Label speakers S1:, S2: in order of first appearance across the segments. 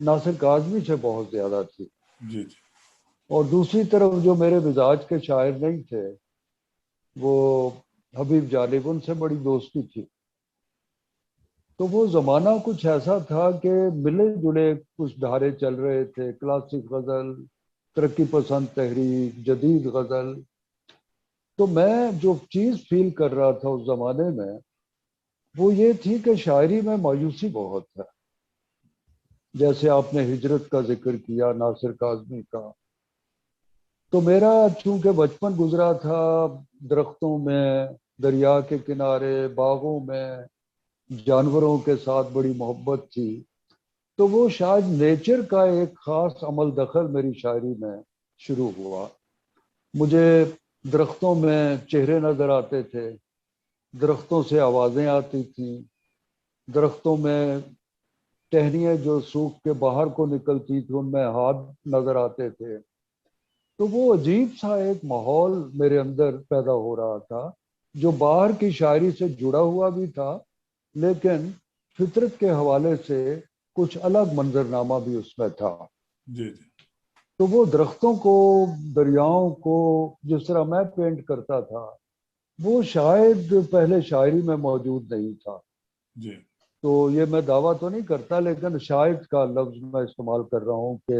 S1: ناصر کاظمی سے بہت زیادہ تھی،
S2: جی جی
S1: اور دوسری طرف جو میرے مزاج کے شاعر نہیں تھے وہ حبیب جانب، ان سے بڑی دوستی تھی۔ تو وہ زمانہ کچھ ایسا تھا کہ ملے جلے کچھ دھارے چل رہے تھے، کلاسک غزل، ترقی پسند تحریک، جدید غزل۔ تو میں جو چیز فیل کر رہا تھا اس زمانے میں وہ یہ تھی کہ شاعری میں مایوسی بہت ہے۔ جیسے آپ نے ہجرت کا ذکر کیا ناصر کاظمی کا، تو میرا چونکہ بچپن گزرا تھا درختوں میں، دریا کے کنارے، باغوں میں، جانوروں کے ساتھ بڑی محبت تھی، تو وہ شاید نیچر کا ایک خاص عمل دخل میری شاعری میں شروع ہوا۔ مجھے درختوں میں چہرے نظر آتے تھے، درختوں سے آوازیں آتی تھیں، درختوں میں ٹہنیاں جو سوکھ کے باہر کو نکلتی تھی ان میں ہاتھ نظر آتے تھے۔ تو وہ عجیب سا ایک ماحول میرے اندر پیدا ہو رہا تھا جو باہر کی شاعری سے جڑا ہوا بھی تھا، لیکن فطرت کے حوالے سے کچھ الگ منظرنامہ بھی اس میں تھا۔
S2: جی جی
S1: تو وہ درختوں کو، دریاؤں کو جس طرح میں پینٹ کرتا تھا وہ شاید پہلے شاعری میں موجود نہیں تھا۔
S2: جی
S1: تو یہ میں دعویٰ تو نہیں کرتا، لیکن شاید کا لفظ میں استعمال کر رہا ہوں کہ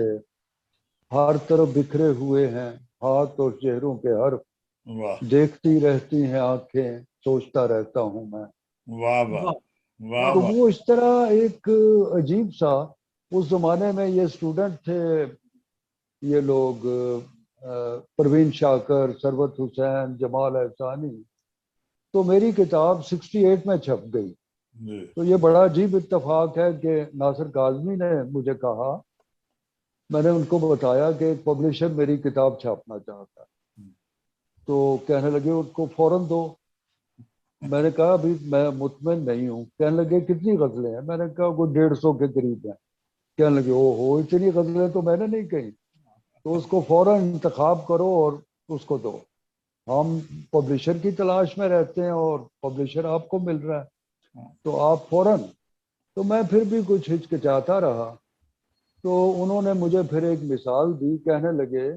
S1: ہر طرف بکھرے ہوئے ہیں ہاتھ اور چہروں کے حرف،
S2: واہ
S1: دیکھتی رہتی ہیں آنکھیں، سوچتا رہتا ہوں میں۔
S2: واہ واہ واہ
S1: تو
S2: واہ
S1: وہ اس طرح ایک عجیب سا، اس زمانے میں یہ اسٹوڈنٹ تھے یہ لوگ پروین شاکر، ثروت حسین، جمال احسانی، تو میری کتاب 68 میں چھپ گئی۔
S2: جی
S1: تو یہ بڑا عجیب اتفاق ہے کہ ناصر کاظمی نے مجھے کہا، میں نے ان کو بتایا کہ ایک پبلشر میری کتاب چھاپنا چاہتا ہے، تو کہنے لگے ان کو فوراً دو۔ میں نے کہا ابھی میں مطمئن نہیں ہوں۔ کہنے لگے کتنی غزلیں ہیں؟ میں نے کہا کوئی 150 کے قریب ہیں۔ کہنے لگے او ہو اتنی غزلیں تو میں نے نہیں کہیں، تو اس کو فوراً انتخاب کرو اور اس کو دو، ہم پبلشر کی تلاش میں رہتے ہیں اور پبلشر آپ کو مل رہا ہے، تو آپ فوراً۔ تو میں پھر بھی کچھ ہچکچاتا رہا، تو انہوں نے مجھے پھر ایک مثال دی، کہنے لگے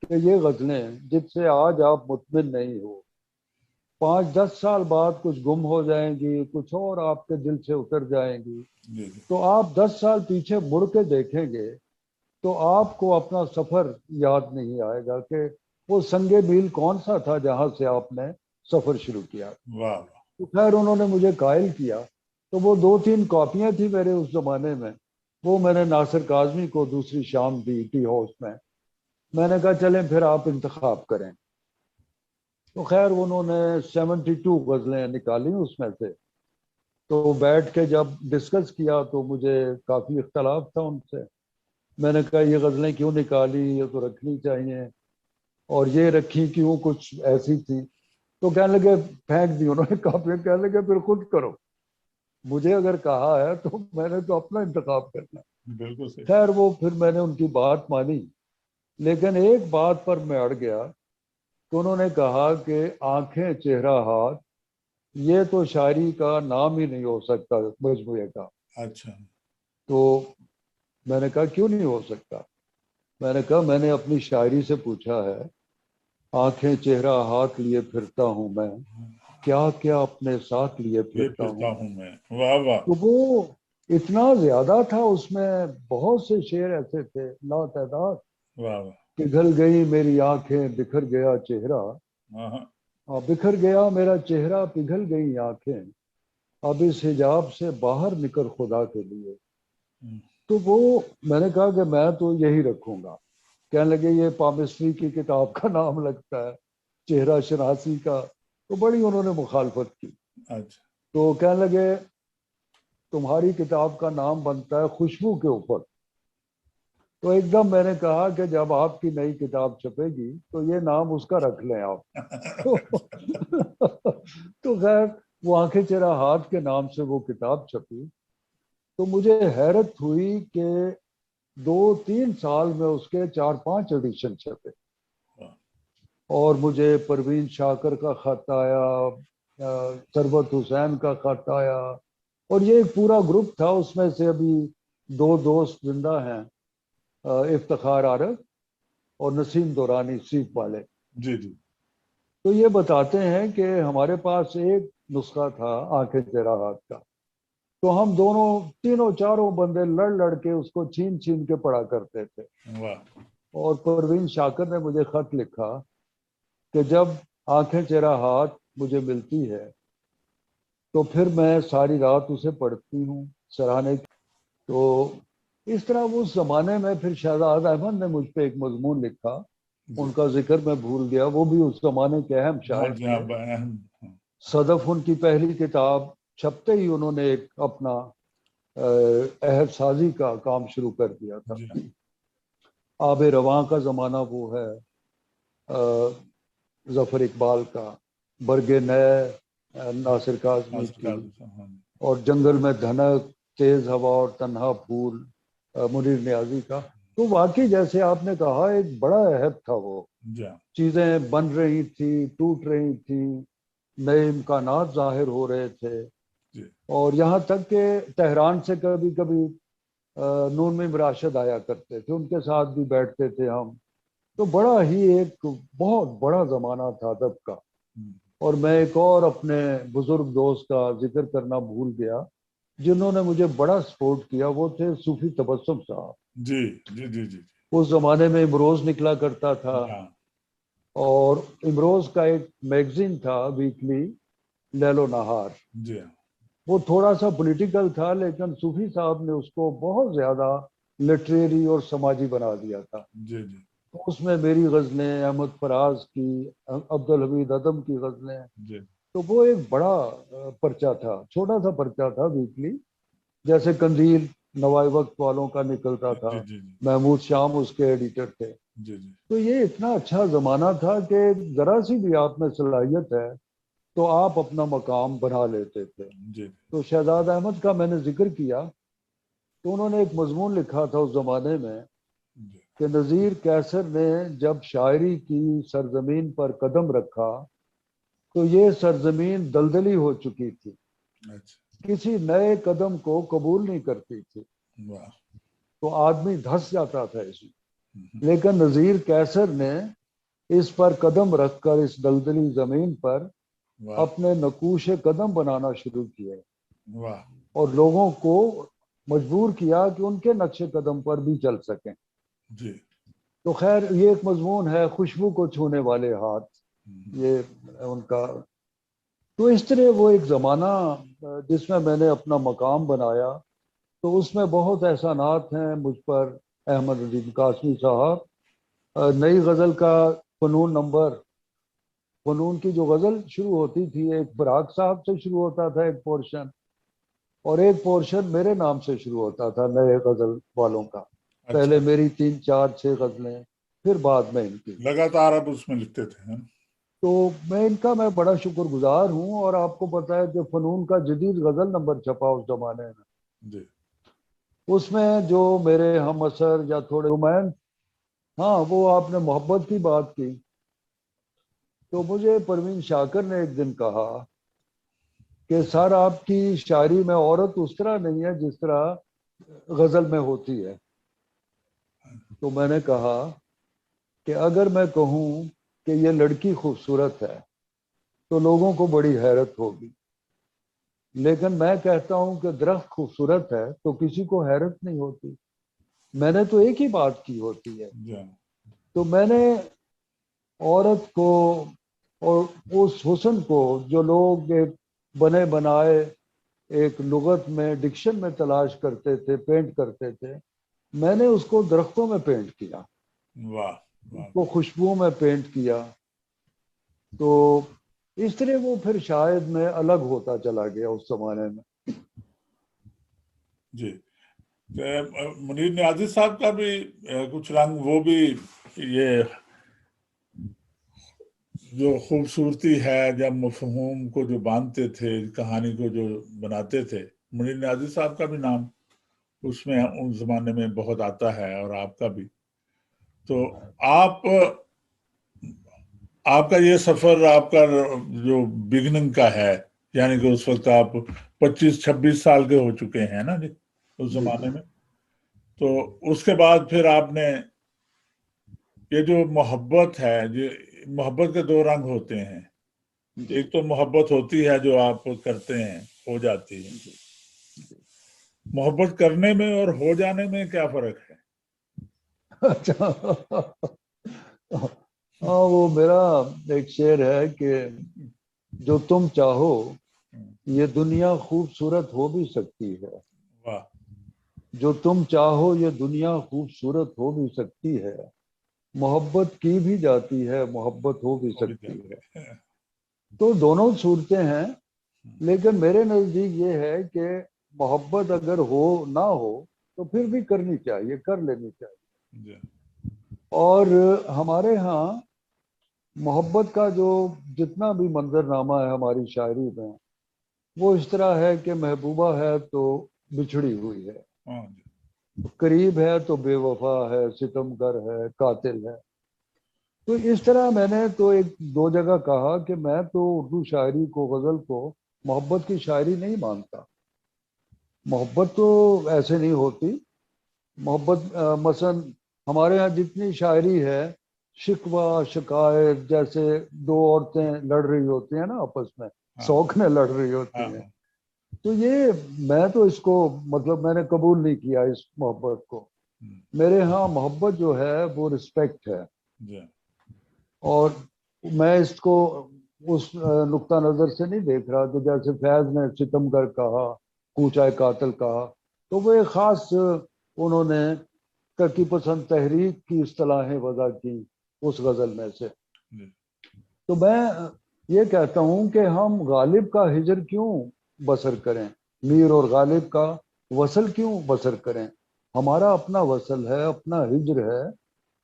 S1: کہ یہ غزلیں جس سے آج آپ مطمئن نہیں ہو 5-10 سال بعد کچھ گم ہو جائیں گی، کچھ اور آپ کے دل سے اتر جائیں گی،
S2: جی جی
S1: تو آپ 10 سال پیچھے مڑ کے دیکھیں گے تو آپ کو اپنا سفر یاد نہیں آئے گا کہ وہ سنگ میل کون سا تھا جہاں سے آپ نے سفر شروع کیا۔
S2: واہ
S1: تو خیر انہوں نے مجھے قائل کیا، تو وہ 2-3 کاپیاں تھیں میرے اس زمانے میں نے ناصر کاظمی کو دوسری شام دی ٹی ہاؤس میں۔ میں نے کہا چلیں پھر آپ انتخاب کریں۔ تو خیر انہوں نے 72 غزلیں نکالی اس میں سے۔ تو بیٹھ کے جب ڈسکس کیا تو مجھے کافی اختلاف تھا ان سے۔ میں نے کہا یہ غزلیں کیوں نکالی، یہ تو رکھنی چاہیے، اور یہ رکھی کیوں، کچھ ایسی تھی۔ تو کہنے لگے پھینک دی انہوں نے کاپیاں، کہنے لگے پھر خود کرو، مجھے اگر کہا ہے تو میں نے تو اپنا انتخاب کرنا ہے۔
S2: بالکل صحیح
S1: خیر وہ پھر میں نے ان کی بات مانی، لیکن ایک بات پر میں اڑ گیا تو انہوں نے کہا کہ آنکھیں چہرہ ہاتھ یہ تو شاعری کا نام ہی نہیں ہو سکتا مجموعے کا۔
S2: اچھا
S1: تو میں نے کہا کیوں نہیں ہو سکتا؟ میں نے کہا میں نے اپنی شاعری سے پوچھا ہے، آنکھیں چہرہ ہاتھ لیے پھرتا ہوں میں، کیا کیا اپنے ساتھ لیے
S2: یہ
S1: پھرتا
S2: پھرتا
S1: ہوں۔
S2: ہوں میں، واہ واہ
S1: تو وہ اتنا زیادہ تھا، اس میں بہت سے شعر ایسے تھے لا تعداد۔
S2: واہ واہ
S1: پگھل گئی میری آنکھیں بکھر گیا چہرہ،
S2: ہاں ہاں
S1: بکھر گیا میرا چہرہ پگھل گئی آنکھیں، اب اس حجاب سے باہر نکل خدا کے لیے۔ تو وہ میں نے کہا کہ میں تو یہی رکھوں گا۔ کہنے لگے یہ پامسٹری کی کتاب کا نام لگتا ہے، چہرہ شناسی کا، تو بڑی انہوں نے مخالفت کی۔
S2: اچھا
S1: تو کہنے لگے تمہاری کتاب کا نام بنتا ہے خوشبو کے اوپر۔ تو ایک دم میں نے کہا کہ جب آپ کی نئی کتاب چھپے گی تو یہ نام اس کا رکھ لیں آپ۔ تو خیر وہ آنکھیں چہرہ ہاتھ کے نام سے وہ کتاب چھپی۔ تو مجھے حیرت ہوئی کہ 2-3 سال میں اس کے 4-5 ایڈیشن چھپے، اور مجھے پروین شاکر کا خط آیا، ثروت حسین کا خط آیا، اور یہ ایک پورا گروپ تھا، اس میں سے ابھی دو دوست زندہ ہیں، افتخار عارف اور نسیم دورانی سیپ والے.
S2: جی جی
S1: تو یہ بتاتے ہیں کہ ہمارے پاس ایک نسخہ تھا آنکھیں تیرا ہاتھ کا، تو ہم دونوں تینوں چاروں بندے لڑ کے اس کو چھین چھین کے پڑھا کرتے تھے.
S2: واہ
S1: اور پروین شاکر نے مجھے خط لکھا کہ جب آنکھیں تیرا ہاتھ مجھے ملتی ہے تو پھر میں ساری رات اسے پڑھتی ہوں سراہنے. تو اس طرح اس زمانے میں پھر شہزاد احمد نے مجھ پہ ایک مضمون لکھا، ان کا ذکر میں بھول گیا، وہ بھی اس زمانے کے اہم
S2: ہاں
S1: شاعر
S2: جی
S1: تھے.
S2: ہاں
S1: صدف ان کی پہلی کتاب چھپتے ہی انہوں نے ایک اپنا عہد سازی کا کام شروع کر دیا تھا.
S2: جی
S1: آب رواں کا زمانہ وہ ہے ظفر اقبال کا، برگ نئے ناصر کاظمی کی، اور جنگل میں دھنک، تیز ہوا اور تنہا پھول منیر نیازی کا. تو واقعی جیسے آپ نے کہا ایک بڑا عہد تھا وہ. چیزیں بن رہی تھی، ٹوٹ رہی تھی، نئے امکانات ظاہر ہو رہے تھے، اور یہاں تک کہ تہران سے کبھی کبھی نون میم راشد آیا کرتے تھے، ان کے ساتھ بھی بیٹھتے تھے ہم. تو بڑا ہی ایک بہت بڑا زمانہ تھا ادب کا. اور میں ایک اور اپنے بزرگ دوست کا ذکر کرنا بھول گیا جنہوں نے مجھے بڑا سپورٹ کیا، وہ تھے صوفی تبسم صاحب.
S2: جی جی جی جی
S1: اس زمانے میں امروز نکلا کرتا تھا، اور امروز کا ایک میگزین تھا ویکلی، لیل و نہار.
S2: جی
S1: وہ تھوڑا سا پولیٹیکل تھا لیکن صوفی صاحب نے اس کو بہت زیادہ لٹریری اور سماجی بنا دیا تھا.
S2: جی جی
S1: تو اس میں میری غزلیں، احمد فراز کی، عبدالحمید ادم کی غزلیں،
S2: جی
S1: تو وہ ایک بڑا پرچہ تھا، چھوٹا سا پرچہ تھا ویکلی، جیسے قندیل نوائے وقت والوں کا نکلتا تھا،
S2: جی جی
S1: محمود شام اس کے ایڈیٹر تھے.
S2: جی جی
S1: تو یہ اتنا اچھا زمانہ تھا کہ ذرا سی بھی آپ میں صلاحیت ہے تو آپ اپنا مقام بنا لیتے تھے.
S2: جی
S1: تو شہزاد احمد کا میں نے ذکر کیا تو انہوں نے ایک مضمون لکھا تھا اس زمانے میں کہ نذیر کیسر نے جب شاعری کی سرزمین پر قدم رکھا تو یہ سرزمین دلدلی ہو چکی تھی، کسی نئے قدم کو قبول نہیں کرتی تھی، تو آدمی دھس جاتا تھا اس میں. لیکن نذیر کیسر نے اس پر قدم رکھ کر اس دلدلی زمین پر اپنے نقوش قدم بنانا شروع کیے اور لوگوں کو مجبور کیا کہ ان کے نقش قدم پر بھی چل سکیں.
S2: جی
S1: تو خیر یہ ایک مضمون ہے، خوشبو کو چھونے والے ہاتھ، یہ ان کا. تو اس طرح وہ ایک زمانہ جس میں نے اپنا مقام بنایا، تو اس میں بہت احسانات ہیں مجھ پر احمد ندیم قاسمی صاحب. نئی غزل کا فنون نمبر، فنون کی جو غزل شروع ہوتی تھی ایک فراق صاحب سے شروع ہوتا تھا ایک پورشن، اور ایک پورشن میرے نام سے شروع ہوتا تھا نئے غزل والوں کا. پہلے میری 3 4 6 غزلیں، پھر بعد میں ان کی.
S2: لگاتار آپ اس میں لکھتے تھے.
S1: تو میں ان کا میں بڑا شکر گزار ہوں. اور آپ کو پتا ہے کہ فنون کا جدید غزل نمبر چھپا اس زمانے میں،
S2: جی
S1: اس میں جو میرے ہم اثر یا تھوڑے رومانس، ہاں وہ آپ نے محبت کی بات کی، تو مجھے پروین شاکر نے ایک دن کہا کہ سر آپ کی شاعری میں عورت اس طرح نہیں ہے جس طرح غزل میں ہوتی ہے. تو میں نے کہا کہ اگر میں کہوں کہ یہ لڑکی خوبصورت ہے تو لوگوں کو بڑی حیرت ہوگی، لیکن میں کہتا ہوں کہ درخت خوبصورت ہے تو کسی کو حیرت نہیں ہوتی. میں نے تو ایک ہی بات کی ہوتی ہے. تو میں نے عورت کو اور اس حسن کو جو لوگ ایک بنے بنائے ایک لغت میں ڈکشن میں تلاش کرتے تھے، پینٹ کرتے تھے، میں نے اس کو درختوں میں پینٹ کیا، اس کو خوشبو میں پینٹ کیا. تو اس طرح وہ پھر شاید میں الگ ہوتا چلا گیا اس زمانے میں.
S2: جی منیر نیازی صاحب کا بھی کچھ رنگ، وہ بھی یہ جو خوبصورتی ہے جب مفہوم کو جو باندھتے تھے، کہانی کو جو بناتے تھے، منیر نیازی صاحب کا بھی نام اس میں ان زمانے میں بہت آتا ہے، اور آپ کا بھی. تو آپ کا یہ سفر آپ کا جو بگننگ کا ہے، یعنی کہ اس وقت آپ 25 26 سال کے ہو چکے ہیں نا جی اس زمانے میں. تو اس کے بعد پھر آپ نے یہ جو محبت ہے، جو محبت کے دو رنگ ہوتے ہیں، ایک تو محبت ہوتی ہے جو آپ کرتے ہیں، ہو جاتی ہے، محبت کرنے میں اور ہو جانے میں کیا فرق ہے؟
S1: اچھا، ہاں وہ میرا ایک شعر ہے کہ جو تم چاہو یہ دنیا خوبصورت ہو بھی سکتی ہے،
S2: واہ،
S1: جو تم چاہو یہ دنیا خوبصورت ہو بھی سکتی ہے، محبت کی بھی جاتی ہے، محبت ہو بھی سکتی ہے۔ تو دونوں صورتیں ہیں، لیکن میرے نزدیک یہ ہے کہ محبت اگر ہو نہ ہو تو پھر بھی کرنی چاہیے، کر لینی چاہیے۔ اور ہمارے ہاں محبت کا جو جتنا بھی منظرنامہ ہے ہماری شاعری میں، وہ اس طرح ہے کہ محبوبہ ہے تو بچھڑی ہوئی ہے، قریب ہے تو بے وفا ہے، ستم گر ہے، قاتل ہے۔ تو اس طرح میں نے تو ایک دو جگہ کہا کہ میں تو اردو شاعری کو، غزل کو محبت کی شاعری نہیں مانتا۔ محبت تو ایسے نہیں ہوتی۔ محبت مثلا ہمارے ہاں جتنی شاعری ہے، شکوہ شکایت، جیسے دو عورتیں لڑ رہی ہوتی ہیں نا آپس میں، شوق میں لڑ رہی ہوتی ہیں، تو یہ میں تو اس کو مطلب میں نے قبول نہیں کیا اس محبت کو۔ میرے ہاں محبت جو ہے وہ رسپیکٹ ہے، اور میں اس کو اس نقطہ نظر سے نہیں دیکھ رہا کہ جیسے فیض نے ستم گر کہا، کوچہ قاتل کہا، تو وہ ایک خاص انہوں نے ترقی پسند تحریک کی اصطلاحیں وضع کی اس غزل میں سے۔ تو میں یہ کہتا ہوں کہ ہم غالب کا ہجر کیوں بسر کریں، میر اور غالب کا وصل کیوں بسر کریں؟ ہمارا اپنا وصل ہے، اپنا ہجر ہے۔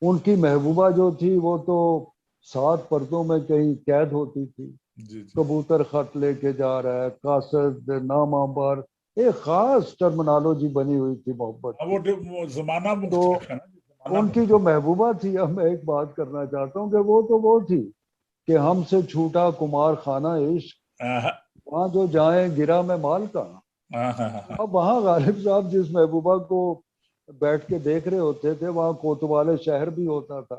S1: ان کی محبوبہ جو تھی وہ تو 7 پردوں میں کہیں قید ہوتی تھی، کبوتر خط لے کے جا رہا ہے، قاصد نامہ بار، ایک خاص ٹرمنالوجی بنی ہوئی تھی محبت کی۔
S2: وہ زمانہ
S1: تو
S2: مختلف ہے نا،
S1: ان کی جو محبوبہ تھی، اب میں ایک بات کرنا چاہتا ہوں کہ وہ تھی کہ ہم سے چھوٹا کمار خانہ عشق، وہاں جو جائیں گرا میں مال کہاں۔ اب وہاں غالب صاحب جس محبوبہ کو بیٹھ کے دیکھ رہے ہوتے تھے، وہاں کوتوالے شہر بھی ہوتا تھا،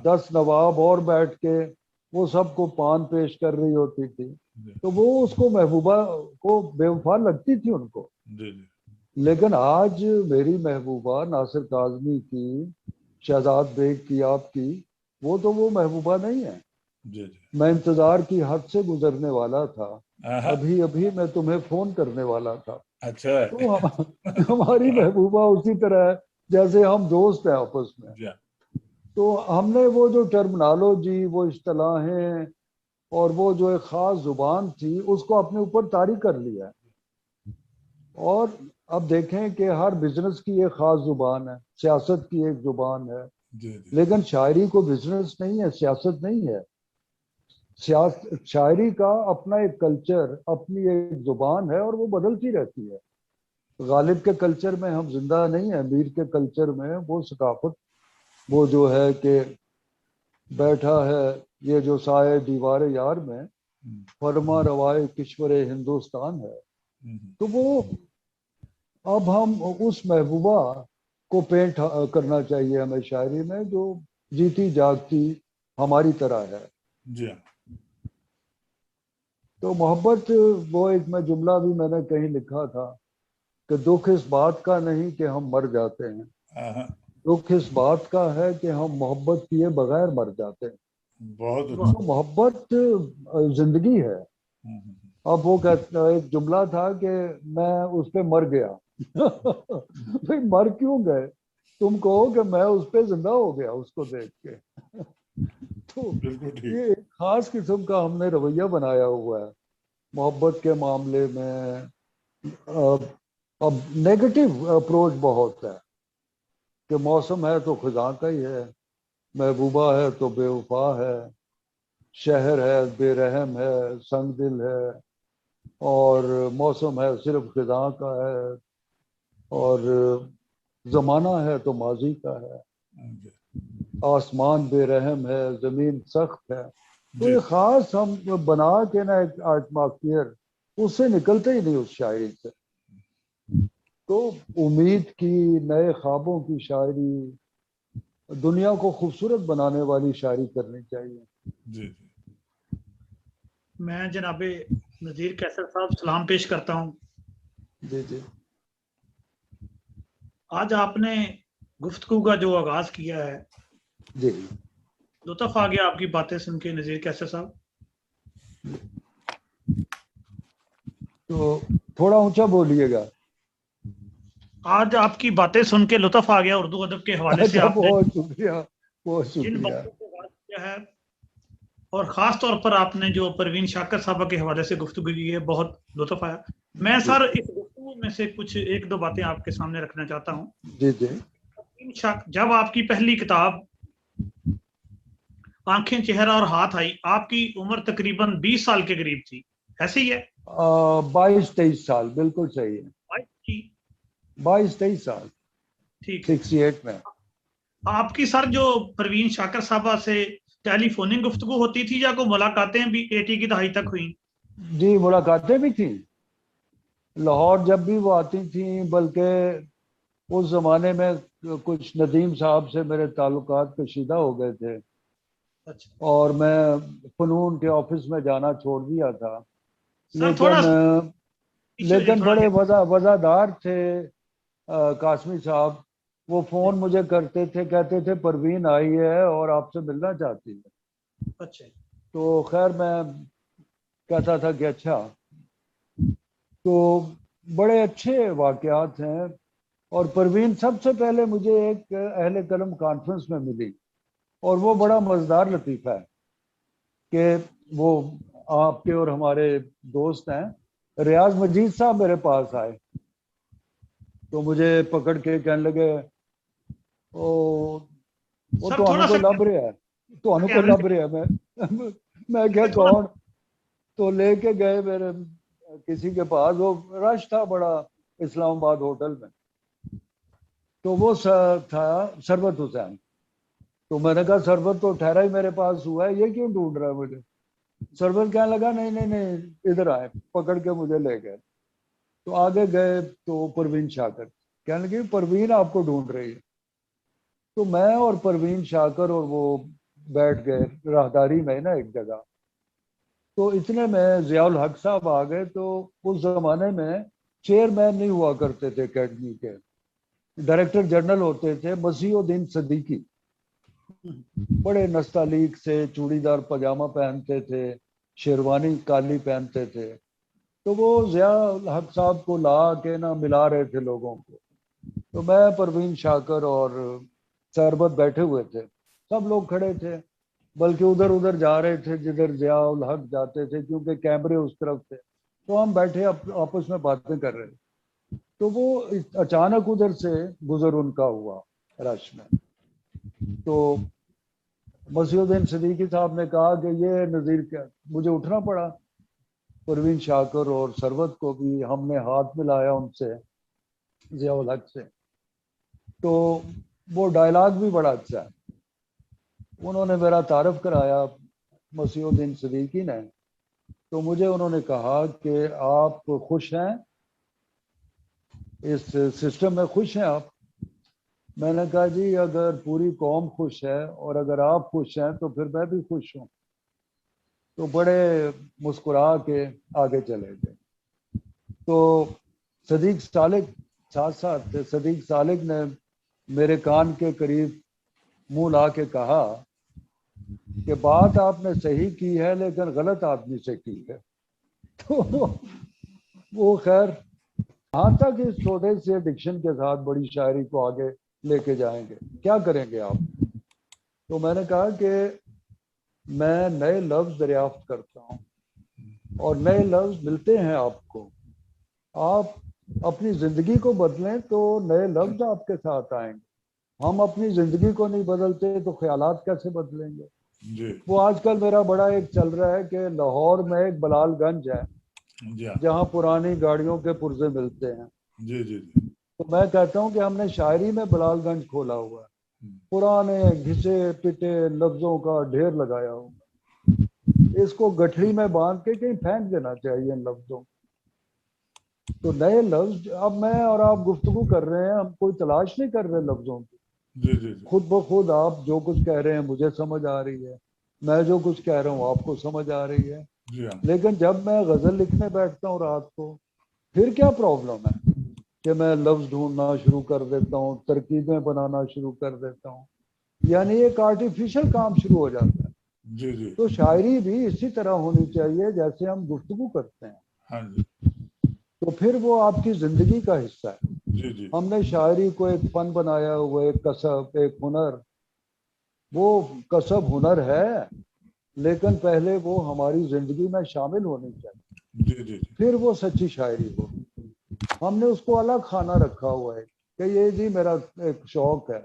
S1: 10 نواب اور بیٹھ کے وہ سب کو پان پیش کر رہی ہوتی تھی، تو وہ اس کو محبوبہ کو بے وفا لگتی تھی ان کو۔ لیکن آج میری محبوبہ ناصر کاظمی کی، شہزاد بیگ کی، آپ کی، وہ تو وہ محبوبہ نہیں ہے۔ میں انتظار کی حد سے گزرنے والا تھا، ابھی ابھی میں تمہیں فون کرنے والا تھا۔ تو ہماری محبوبہ اسی طرح ہے جیسے ہم دوست ہیں آپس میں۔ تو ہم نے وہ جو ٹرمنالوجی، وہ اصطلاحیں اور وہ جو ایک خاص زبان تھی، اس کو اپنے اوپر طاری کر لیا ہے۔ اور اب دیکھیں کہ ہر بزنس کی ایک خاص زبان ہے، سیاست کی ایک زبان ہے، لیکن شاعری کو بزنس نہیں ہے، سیاست نہیں ہے۔ شاعری کا اپنا ایک کلچر، اپنی ایک زبان ہے، اور وہ بدلتی رہتی ہے۔ غالب کے کلچر میں ہم زندہ نہیں ہیں، میر کے کلچر میں وہ ثقافت، وہ جو ہے کہ بیٹھا ہے یہ جو سائے دیوار یار میں، فرما روائے کشور ہندوستان ہے۔ تو وہ اب ہم اس محبوبہ کو پینٹ کرنا چاہیے ہمیں شاعری میں، جو جیتی جاگتی ہماری طرح ہے۔ تو محبت، وہ ایک میں جملہ بھی میں نے کہیں لکھا تھا کہ دکھ اس بات کا نہیں کہ ہم مر جاتے ہیں، دکھ اس بات کا ہے کہ ہم محبت کیے بغیر مر جاتے ہیں۔
S2: بہت
S1: محبت زندگی ہے۔ اب وہ کہتا، ایک جملہ تھا کہ میں اس پہ مر گیا۔ بھئی مر کیوں گئے؟ تم کہو کہ میں اس پہ زندہ ہو گیا اس کو دیکھ کے۔ تو یہ ایک خاص قسم کا ہم نے رویہ بنایا ہوا ہے محبت کے معاملے میں۔ اب نیگیٹو اپروچ بہت ہے کہ موسم ہے تو خزاں کا ہی ہے، محبوبہ ہے تو بے وفا ہے، شہر ہے بے رحم ہے، سنگ دل ہے، اور موسم ہے صرف خزاں کا ہے، اور زمانہ ہے تو ماضی کا ہے، آسمان بے رحم ہے، زمین سخت ہے۔ تو یہ خاص ہم بنا کے نا ایک ایٹماسفیئر، اس سے نکلتے ہی نہیں اس شاعری سے۔ تو امید کی، نئے خوابوں کی شاعری، دنیا کو خوبصورت بنانے والی شاعری کرنی چاہیے.
S2: جی
S3: میں جناب نذیر قیصر صاحب سلام پیش کرتا ہوں.
S1: جی جی.
S3: آج آپ نے گفتگو کا جو آغاز کیا ہے،
S1: جی
S3: لطف آ گیا آپ کی باتیں سن کے نذیر قیصر صاحب.
S1: تو تھوڑا اونچا بولیے گا.
S3: آج آپ کی باتیں سن کے لطف آ گیا اردو ادب کے حوالے سے.
S1: اچھا،
S3: آپ نے
S1: بہت شکریہ، بہت
S3: جن
S1: شکریہ.
S3: باتوں کو بات کیا ہے، اور خاص طور پر آپ نے جو پروین شاکر صاحبہ کے حوالے سے گفتگو کی ہے، بہت لطف آیا. میں
S1: جی
S3: سر اس گفتگو میں سے کچھ ایک دو باتیں آپ کے سامنے رکھنا چاہتا ہوں.
S1: جی جی.
S3: جب آپ کی پہلی کتاب آنکھیں، چہرہ اور ہاتھ آئی، آپ کی عمر تقریباً 20 سال کے قریب تھی، ایسے ہی ہے؟
S1: 22-23 سال، بالکل صحیح ہے. 22-23 سال،
S3: ٹھیک ہے.
S1: 68 میں.
S3: آپ کی سر جو پروین شاکر صاحبہ سے ٹیلی فوننگ گفتگو ہوتی تھی یا کوئی ملاقاتیں بھی 80 کی دہائی تک ہوئیں؟
S1: جی، ملاقاتیں بھی تھیں لاہور جب بھی وہ آتی تھیں، بلکہ اس زمانے میں کچھ ندیم صاحب سے میرے تعلقات کشیدہ ہو گئے تھے،
S3: اچھا
S1: اور میں فنون کے آفس میں جانا چھوڑ دیا تھا.
S3: سر، تھوڑا
S1: لیکن بڑے وزادار تھے قاسمی صاحب. وہ فون مجھے کرتے تھے، کہتے تھے پروین آئی ہے اور آپ سے ملنا چاہتی ہے.
S3: اچھا.
S1: تو خیر میں کہتا تھا کہ اچھا. تو بڑے اچھے واقعات ہیں. اور پروین سب سے پہلے مجھے ایک اہل قلم کانفرنس میں ملی، اور وہ بڑا مزیدار لطیفہ ہے کہ وہ آپ کے اور ہمارے دوست ہیں، ریاض مجید صاحب میرے پاس آئے تو مجھے پکڑ کے کہنے لگے وہ
S3: سر
S1: تو
S3: تھوڑا
S1: کو
S3: سا
S1: لب رہا ہے، تو کو لب رہا ہے. میں کیا
S3: تھوڑا
S1: کون؟ تو لے کے گئے میرے کسی کے پاس، وہ رش تھا بڑا اسلام آباد ہوٹل میں. تو وہ تھا سربت حسین. تو میں نے کہا سربت تو ٹھہرا ہی میرے پاس ہوا ہے، یہ کیوں ڈھونڈ رہا ہے مجھے؟ سربت کہنے لگا نہیں نہیں نہیں، ادھر آئے، پکڑ کے مجھے لے گئے. تو آگے گئے تو پروین شاکر کہنے لگے پروین آپ کو ڈھونڈ رہی ہے. تو میں اور پروین شاکر اور وہ بیٹھ گئے راہداری میں نا ایک جگہ. تو اتنے میں ضیاء الحق صاحب آ گئے. تو اس زمانے میں چیئرمین نہیں ہوا کرتے تھے اکیڈمی کے، ڈائریکٹر جنرل ہوتے تھے مسیح الدین صدیقی. بڑے نستعلیق سے چوڑی دار پاجامہ پہنتے تھے، شیروانی کالی پہنتے تھے. تو وہ ضیاء الحق صاحب کو لا کے نا ملا رہے تھے لوگوں کو. تو میں، پروین شاکر اور سربت بیٹھے ہوئے تھے، سب لوگ کھڑے تھے، بلکہ ادھر ادھر جا رہے تھے جدھر ضیاء الحق جاتے تھے کیونکہ کیمرے اس طرف تھے. تو ہم بیٹھے آپس میں باتیں کر رہے تھے. تو وہ اچانک ادھر سے گزر ان کا ہوا رش میں. تو مسیح الدین صدیقی صاحب نے کہا کہ یہ نذیر کیا. مجھے اٹھنا پڑا. پروین شاکر اور سربت کو بھی ہم نے ہاتھ ملایا ان سے، ضیاء الحق سے. تو وہ ڈائلاگ بھی بڑا اچھا ہے. انہوں نے میرا تعارف کرایا مسیح الدین صدیقی نے. تو مجھے انہوں نے کہا کہ آپ خوش ہیں اس سسٹم میں، خوش ہیں آپ؟ میں نے کہا جی اگر پوری قوم خوش ہے اور اگر آپ خوش ہیں تو پھر میں بھی خوش ہوں. تو بڑے مسکرا کے آگے چلے گئے. تو صدیق سالک ساتھ ساتھ تھے. صدیق سالک نے میرے کان کے قریب منہ لا کے کہا کہ بات آپ نے صحیح کی ہے لیکن غلط آدمی سے کی ہے. تو وہ خیر کہاں تک اس چھوٹے سے ڈکشن کے ساتھ بڑی شاعری کو آگے لے کے جائیں گے، کیا کریں گے آپ؟ تو میں نے کہا کہ میں نئے لفظ دریافت کرتا ہوں اور نئے لفظ ملتے ہیں آپ کو. آپ اپنی زندگی کو بدلیں تو نئے لفظ آپ کے ساتھ آئیں گے. ہم اپنی زندگی کو نہیں بدلتے تو خیالات کیسے بدلیں گے؟
S2: جی
S1: وہ آج کل میرا بڑا ایک چل رہا ہے کہ لاہور میں ایک بلال گنج ہے
S2: جی
S1: جہاں پرانی گاڑیوں کے پرزے ملتے ہیں.
S2: جی جی جی.
S1: تو میں کہتا ہوں کہ ہم نے شاعری میں بلال گنج کھولا ہوا ہے. پرانے گھسے پٹے لفظوں کا ڈھیر لگایا ہوگا. اس کو گٹھڑی میں باندھ کے کہیں پھینک دینا چاہیے ان لفظوں. تو نئے لفظ اب میں اور آپ گفتگو کر رہے ہیں, ہم کوئی تلاش نہیں کر رہے لفظوں کی,
S2: جی جی جی
S1: خود بخود آپ جو کچھ کہہ رہے ہیں مجھے سمجھ آ رہی ہے, میں جو کچھ کہہ رہا ہوں آپ کو سمجھ آ رہی ہے.
S2: جی ہاں
S1: لیکن جب میں غزل لکھنے بیٹھتا ہوں رات کو, پھر کیا پرابلم ہے کہ میں لفظ ڈھونڈنا شروع کر دیتا ہوں, ترکیبیں بنانا شروع کر دیتا ہوں, یعنی ایک آرٹیفیشل کام شروع ہو جاتا ہے.
S2: جی جی
S1: تو شاعری بھی اسی طرح ہونی چاہیے جیسے ہم گفتگو کرتے ہیں,
S2: ہاں جی
S1: تو پھر وہ آپ کی زندگی کا حصہ ہے.
S2: جی جی
S1: ہم نے شاعری کو ایک فن بنایا ہوا, ایک کسب, ایک ہنر. وہ کسب ہنر ہے لیکن پہلے وہ ہماری زندگی میں شامل ہونی چاہیے,
S2: جی جی جی
S1: پھر وہ سچی شاعری ہو. ہم نے اس کو الگ کھانا رکھا ہوا ہے کہ یہ جی میرا ایک شوق ہے,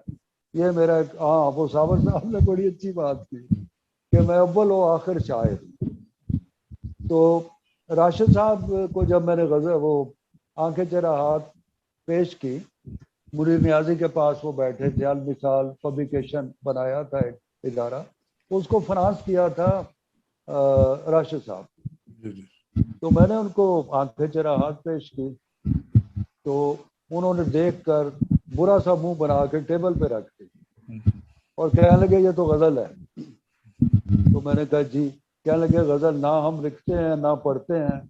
S1: یہ میرا ایک, ہاں وہ صابر صاحب نے بڑی اچھی بات کی کہ میں اول و آخر شاعر. تو راشد صاحب کو جب میں نے غزل وہ آنکھیں چرا ہاتھ پیش کی, منیر نیازی کے پاس وہ بیٹھے تھے, المثال پبلیکیشن بنایا تھا ایک ادارہ, اس کو فنانس کیا تھا راشد صاحب.
S2: جی جی
S1: تو میں نے ان کو آنکھیں چرا ہاتھ پیش کی, تو انہوں نے دیکھ کر برا سا منہ بنا کے ٹیبل پہ رکھ دی اور کہنے لگے یہ تو غزل ہے. تو میں نے کہا جی. کہنے لگے غزل نہ ہم لکھتے ہیں نہ پڑھتے ہیں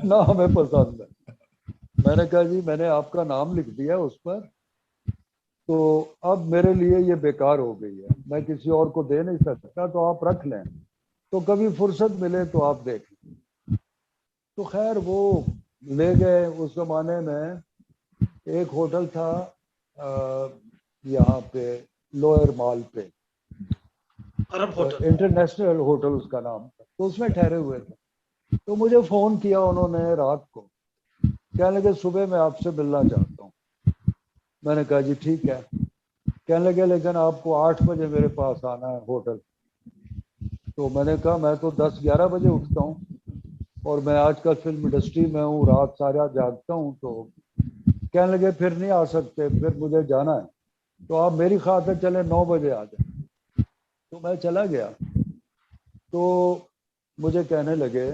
S1: نہ ہمیں پسند ہے. میں نے کہا جی میں نے آپ کا نام لکھ دیا اس پر, تو اب میرے لیے یہ بیکار ہو گئی ہے, میں کسی اور کو دے نہیں سکتا, تو آپ رکھ لیں, تو کبھی فرصت ملے تو آپ دیکھ لیں. تو خیر وہ لے گئے. اس زمانے میں ایک ہوٹل تھا یہاں پہ لوئر مال پہ,
S3: عرب ہوٹل.
S1: انٹرنیشنل ہوٹل اس کا نام تھا, تو اس میں ٹھہرے ہوئے تھے. تو مجھے فون کیا انہوں نے رات کو, کہنے لگے صبح میں آپ سے ملنا چاہتا ہوں. میں نے کہا جی ٹھیک ہے. کہنے لگے لیکن آپ کو 8 بجے میرے پاس آنا ہے ہوٹل. تو میں نے کہا میں تو 10-11 بجے اٹھتا ہوں اور میں آج کل فلم انڈسٹری میں ہوں, رات سارا جاگتا ہوں. تو کہنے لگے پھر نہیں آ سکتے, پھر مجھے جانا ہے, تو آپ میری خاطر چلے 9 بجے آ جائیں. تو میں چلا گیا. تو مجھے کہنے لگے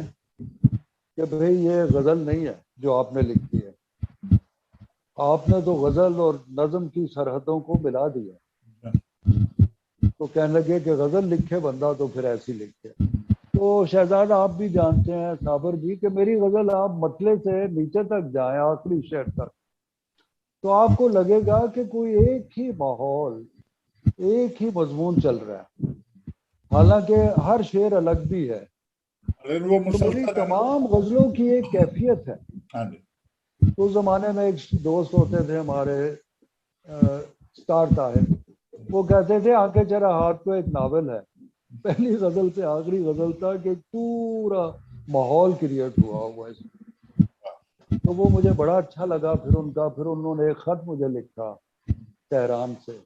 S1: کہ بھئی یہ غزل نہیں ہے جو آپ نے لکھی ہے, آپ نے تو غزل اور نظم کی سرحدوں کو ملا دیا. تو کہنے لگے کہ غزل لکھے بندہ تو پھر ایسی لکھے. تو شہزاد آپ بھی جانتے ہیں, صابر بھی, کہ میری غزل آپ مطلع سے نیچے تک جائیں آخری شعر تک, تو آپ کو لگے گا کہ کوئی ایک ہی ماحول, ایک ہی مضمون چل رہا ہے, حالانکہ ہر شعر الگ بھی ہے.
S2: لیکن وہ
S1: تو میری
S2: مسلسل ہے.
S1: تمام غزلوں کی ایک کیفیت ہے.
S2: ہاں جی
S1: تو اس زمانے میں ایک دوست ہوتے تھے ہمارے سٹار طاہر, وہ کہتے تھے آنکھیں چرا ہاتھ کو ایک ناول ہے, پہلی غزل سے آخری غزل تک ایک پورا ماحول کریٹ ہوا ہوا ہے. تو وہ مجھے بڑا اچھا لگا. پھر ان کا, پھر انہوں نے ایک خط مجھے لکھا تہران سے,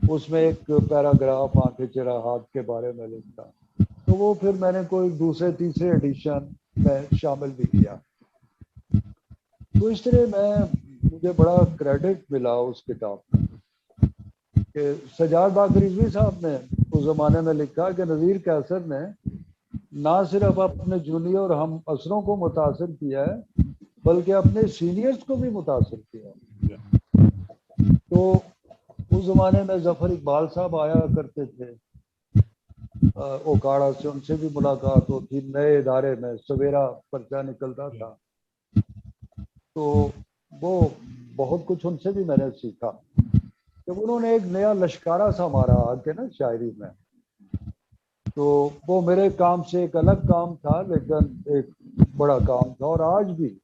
S1: اس میں ایک پیراگراف آنکھیں چرا ہاتھ کے بارے میں لکھا. تو وہ پھر میں نے کوئی دوسرے تیسرے ایڈیشن میں شامل بھی کیا. تو اس طرح مجھے بڑا کریڈٹ ملا اس کتاب کا, کہ سجاد باقر رضوی صاحب نے اس زمانے میں لکھا کہ نذیر قیصر نے نہ صرف اپنے جونیئر اور ہم اسروں کو متاثر کیا ہے بلکہ اپنے سینئرز کو بھی متاثر کیا. تو اس زمانے میں ظفر اقبال صاحب آیا کرتے تھے اوکاڑا سے, ان سے بھی ملاقات ہوتی, نئے ادارے میں سویرا پرچہ نکلتا تھا. تو وہ بہت کچھ ان سے بھی میں نے سیکھا. جب انہوں نے ایک نیا لشکارہ سا مارا آ کے نا شاعری میں, تو وہ میرے کام سے ایک الگ کام تھا لیکن ایک بڑا کام تھا. اور آج بھی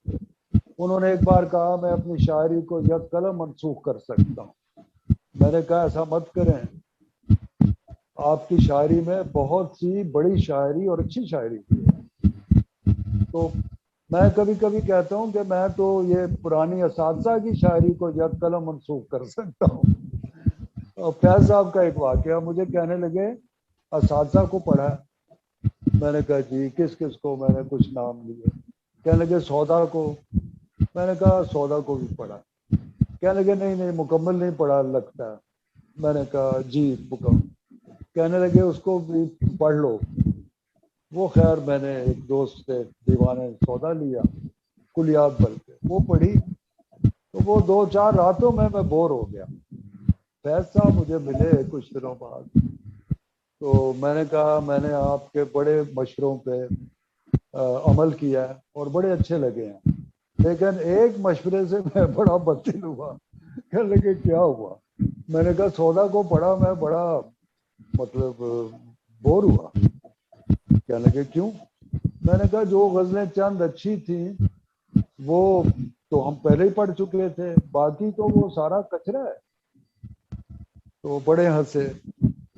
S1: انہوں نے ایک بار کہا میں اپنی شاعری کو یک قلم منسوخ کر سکتا ہوں. میں نے کہا ایسا مت کریں, آپ کی شاعری میں بہت سی بڑی شاعری اور اچھی شاعری کی ہے. تو میں کبھی کبھی کہتا ہوں کہ میں تو یہ پرانی اساتذہ کی شاعری کو یک قلم منسوخ کر سکتا ہوں. اور فیض صاحب کا ایک واقعہ, مجھے کہنے لگے اساتذہ کو پڑھا. میں نے کہا جی کس کس کو, میں نے کچھ نام لیے. کہنے لگے سودا کو. میں نے کہا سودا کو بھی پڑھا. کہنے لگے نہیں مکمل نہیں پڑھا لگتا ہے. میں نے کہا جی مکمل. کہنے لگے اس کو بھی پڑھ لو. وہ خیر میں نے ایک دوست سے دیوان سودا لیا, کلیات بلکہ وہ پڑھی تو وہ 2-4 راتوں میں بور ہو گیا. فیض صاحب مجھے ملے کچھ دنوں بعد تو میں نے کہا میں نے آپ کے بڑے مشوروں پہ عمل کیا ہے اور بڑے اچھے لگے ہیں، لیکن ایک مشورے سے میں بڑا بددل ہوا. کہنے لگے کیا ہوا؟ میں نے کہا سودا کو پڑھا میں بڑا مطلب بور ہوا. کہنے لگے کیوں؟ میں نے کہا جو غزلیں چند اچھی تھیں وہ تو ہم پہلے ہی پڑھ چکے تھے، باقی تو وہ سارا کچرا ہے. تو بڑے ہنسے.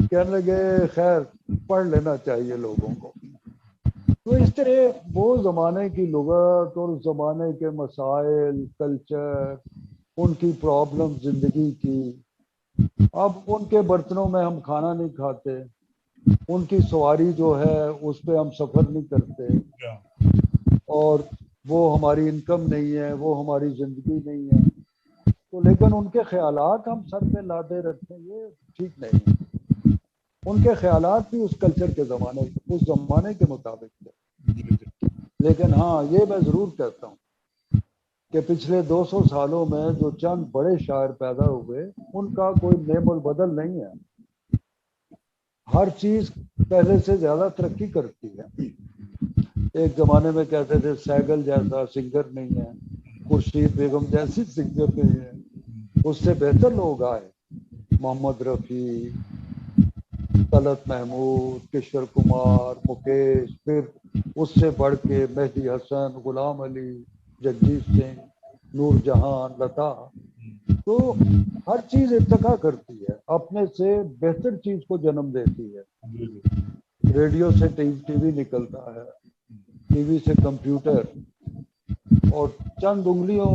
S1: کہنے لگے خیر پڑھ لینا چاہیے لوگوں کو. تو اس طرح وہ زمانے کی لغت اور زمانے کے مسائل، کلچر، ان کی پرابلم زندگی کی. اب ان کے برتنوں میں ہم کھانا نہیں کھاتے، ان کی سواری جو ہے اس پہ ہم سفر نہیں کرتے، اور وہ ہماری انکم نہیں ہے، وہ ہماری زندگی نہیں ہے. تو لیکن ان کے خیالات ہم سر پہ لادے رکھیں یہ ٹھیک نہیں ہے. ان کے خیالات بھی اس کلچر کے زمانے، اس زمانے کے مطابق تھے. لیکن ہاں یہ میں ضرور کہتا ہوں کہ پچھلے 200 سالوں میں جو چند بڑے شاعر پیدا ہوئے ان کا کوئی نعم البدل نہیں ہے. ہر چیز پہلے سے زیادہ ترقی کرتی ہے. ایک زمانے میں کہتے تھے سیگل جیسا سنگر نہیں ہے، خورشید بیگم جیسی سنگر نہیں ہے. اس سے بہتر لوگ آئے، محمد رفیع، طلعت محمود، کشور کمار، مکیش، پھر اس سے بڑھ کے مہدی حسن، غلام علی، جگجیت سنگھ، نور جہان، لتا. تو ہر چیز ارتقا کرتی ہے، اپنے سے بہتر چیز کو جنم دیتی ہے. ریڈیو سے ٹی وی نکلتا ہے، ٹی وی سے کمپیوٹر، اور چند انگلیوں